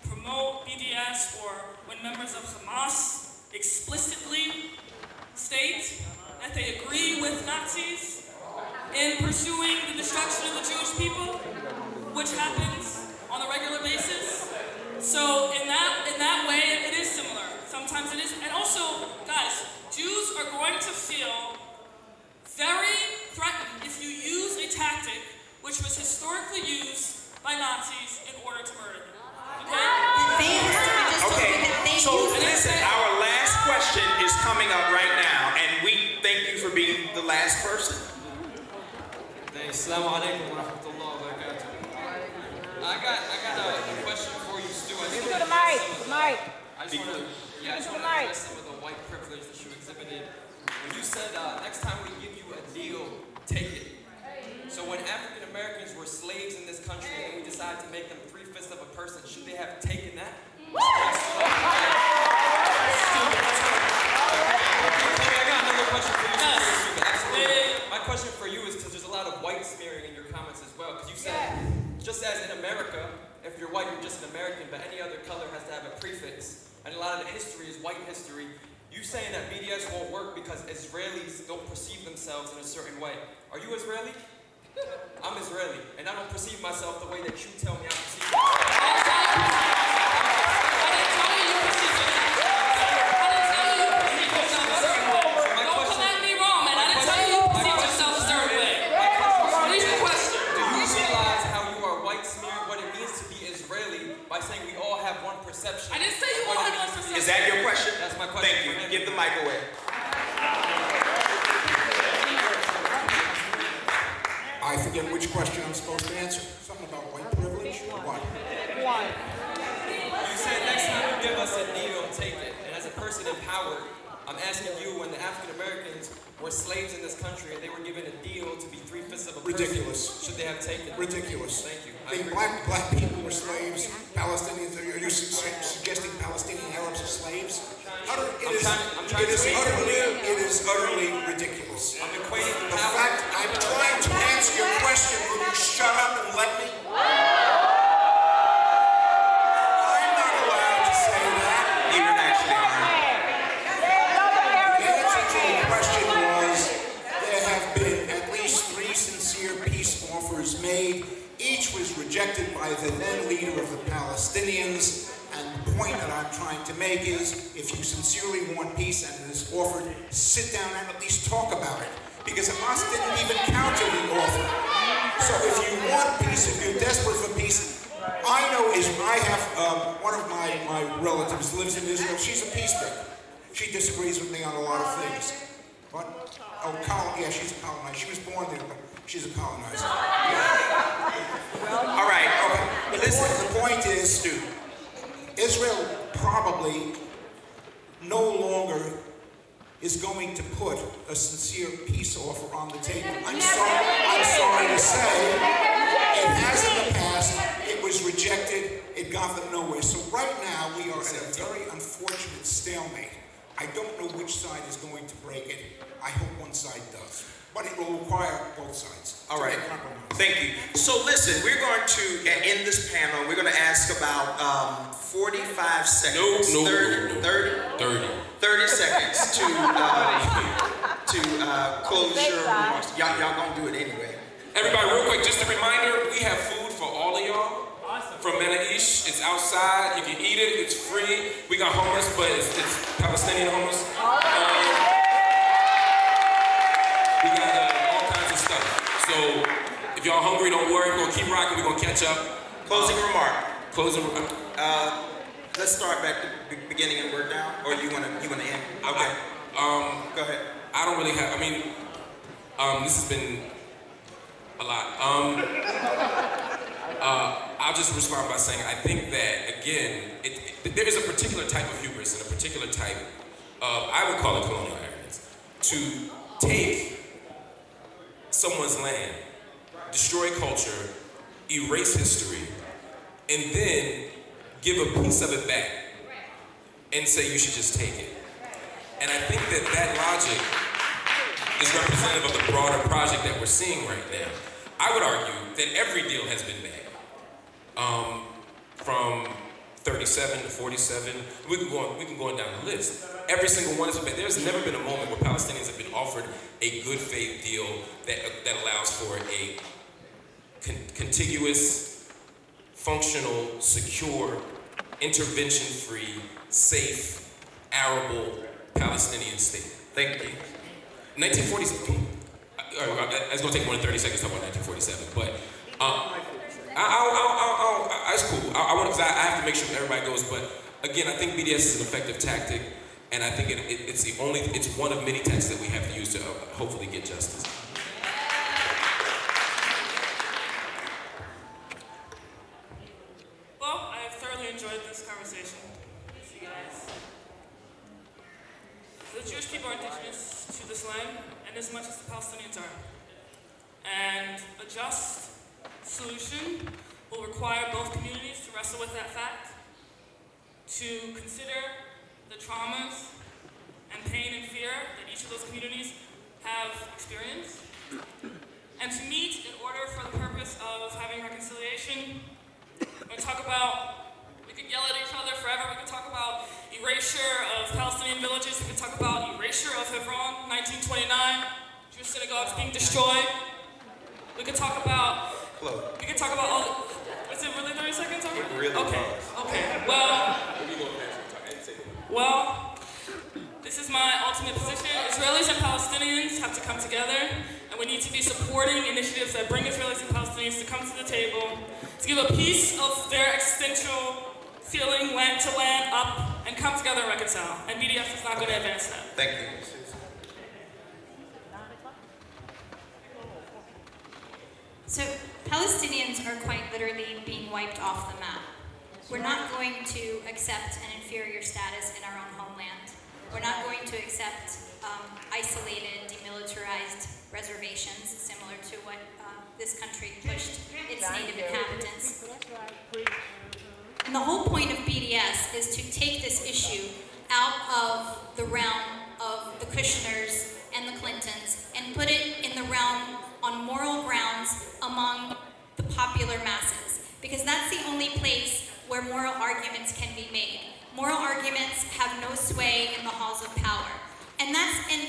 promote BDS or when members of Hamas explicitly state that they agree with Nazis in pursuing the destruction of the Jewish people, which happens on a regular basis. So in that way, it is similar. Sometimes it is. And also, guys, Jews are going to feel very threatened if you use a tactic which was historically used by Nazis in order to murder them. Okay, so listen, our last question is coming up right now, and we thank you for being the last person. Assalamu alaikum wa rahmatullahi wa barakatuh. I got a question for you, Stu. I just want to address some of the white privilege that you exhibited. When you said, next time we give you a deal, take it. So when African Americans were slaves in this country and we decided to make them 3/5 of a person, should they have taken that? I got another question for you. Absolutely. My question for you is because there's a lot of white smearing in your comments as well. Because you said you're white, you're just an American, but any other color has to have a prefix. And a lot of the history is white history. You saying that BDS won't work because Israelis don't perceive themselves in a certain way. Are you Israeli? I'm Israeli, and I don't perceive myself the way that you tell me I perceive myself. By saying we all have one perception. I didn't say you all had one perception. Is that your question? That's my question. Thank you. Give the mic away. I forget which question I'm supposed to answer. Something about white privilege or what? You said next time you give us a deal, take it. And as a person empowered, I'm asking you, when the African Americans were slaves in this country and they were given a deal to be 3/5 of a person, ridiculous. Should they have taken it? Ridiculous. Thank you. The black people were slaves. Palestinians, are you suggesting Palestinian Arabs are slaves? It is utterly ridiculous. I'm equating the fact I'm trying to answer your question. Will you shut up and let me? I'm not allowed to say that. You actually are. The answer to the question was there have been at least 3 sincere peace offers made. Each was rejected by the then leader of the Palestinians. And the point that I'm trying to make is, if you sincerely want peace and it is offered, sit down and at least talk about it. Because Hamas didn't even counter the offer. So if you want peace, if you're desperate for peace, I have one of my relatives lives in Israel. She's a peacemaker. She disagrees with me on a lot of things. What? Oh, yeah, she's a colonizer. She was born there, but she's a colonizer. All right. Okay. Listen, the point is, Stu, Israel probably no longer is going to put a sincere peace offer on the table. I'm sorry to say, it has in the past, it was rejected, it got them nowhere. So right now, we are at a very unfortunate stalemate. I don't know which side is going to break it. I hope one side does. But it will require both sides. All right. Thank you. So listen, we're going to end this panel. We're going to ask about 45 seconds. 30 seconds to close your remarks. Y'all gonna do it anyway. Everybody, real quick, just a reminder, we have food for all of y'all. From Menaish, it's outside, you can eat it, it's free. We got hummus, but it's Palestinian hummus. We got all kinds of stuff. So if y'all hungry, don't worry, we're gonna keep rocking, we're gonna catch up. Closing remark. Let's Let's start back to the beginning and work down, or you wanna end? Okay. Go ahead. I don't really have. I mean, this has been a lot. I'll just respond by saying I think that again, there is a particular type of hubris and a particular type of, I would call it colonial arrogance, to take someone's land, destroy culture, erase history, and then give a piece of it back and say you should just take it. And I think that that logic is representative of the broader project that we're seeing right now. I would argue that every deal has been bad. From 37 to 47, we can go on down the list. Every single one has been bad. There's never been a moment where Palestinians have been offered a good faith deal that allows for a contiguous, functional, secure, intervention-free, safe, arable Palestinian state. Thank you. 1947, it's going to take more than 30 seconds to talk about 1947, but it's cool. Because I have to make sure that everybody goes, but again, I think BDS is an effective tactic, and I think it's one of many tactics that we have to use to hopefully get justice. Well, I have thoroughly enjoyed this conversation with you guys. The Jewish people are indigenous to this land, and as much as the Palestinians are. And a just solution will require both communities to wrestle with that fact, to consider the traumas and pain and fear that each of those communities have experienced, and to meet in order for the purpose of having reconciliation We can talk about, we can yell at each other forever. We can talk about erasure of Palestinian villages. We can talk about erasure of Hebron, 1929, Jewish synagogues being destroyed. We can talk about, all the, is it really 30 seconds? It really okay. was. Okay, well, this is my ultimate position. Israelis and Palestinians have to come together, and we need to be supporting initiatives that bring Israelis and Palestinians to come to the table, to give a piece of their existential feeling land to land up, and come together and reconcile. And BDS is not going to advance that. Thank you. So Palestinians are quite literally being wiped off the map. We're not going to accept an inferior status in our own homeland. We're not going to accept isolated, demilitarized reservations, similar to what this country pushed its native inhabitants. And the whole point of BDS is to take this issue out of the realm of the Kushners and the Clintons and put it in the realm on moral grounds among the popular masses, because that's the only place where moral arguments can be made. Moral arguments have no sway in the halls of power. And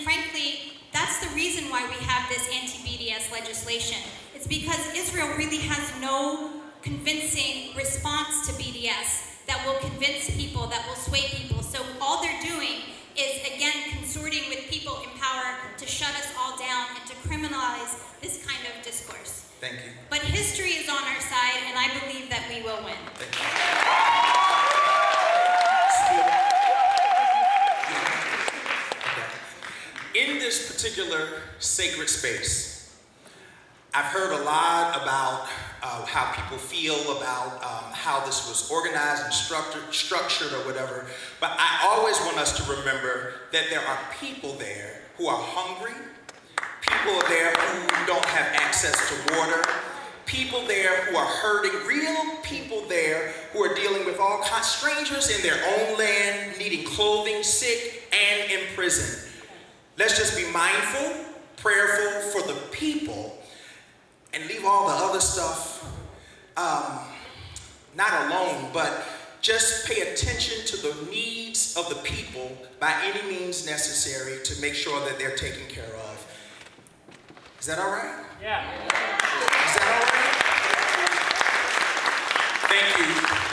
frankly, that's the reason why we have this anti-BDS legislation. It's because Israel really has no convincing response to BDS that will convince people, that will sway people. So all they're doing is, again, consorting with people in power to shut us all down and to criminalize this kind of discourse. Thank you. But history is on our side, and I believe that we will win. Thank you. In this particular sacred space, I've heard a lot about how people feel about how this was organized and structured or whatever, but I always want us to remember that there are people there who are hungry, people there who don't have access to water, people there who are hurting, real people there who are dealing with all kinds, strangers in their own land, needing clothing, sick, and imprisoned. Let's just be mindful, prayerful for the people, and leave all the other stuff not alone, but just pay attention to the needs of the people by any means necessary to make sure that they're taken care of. Is that all right? Yeah. Is that all right? Thank you.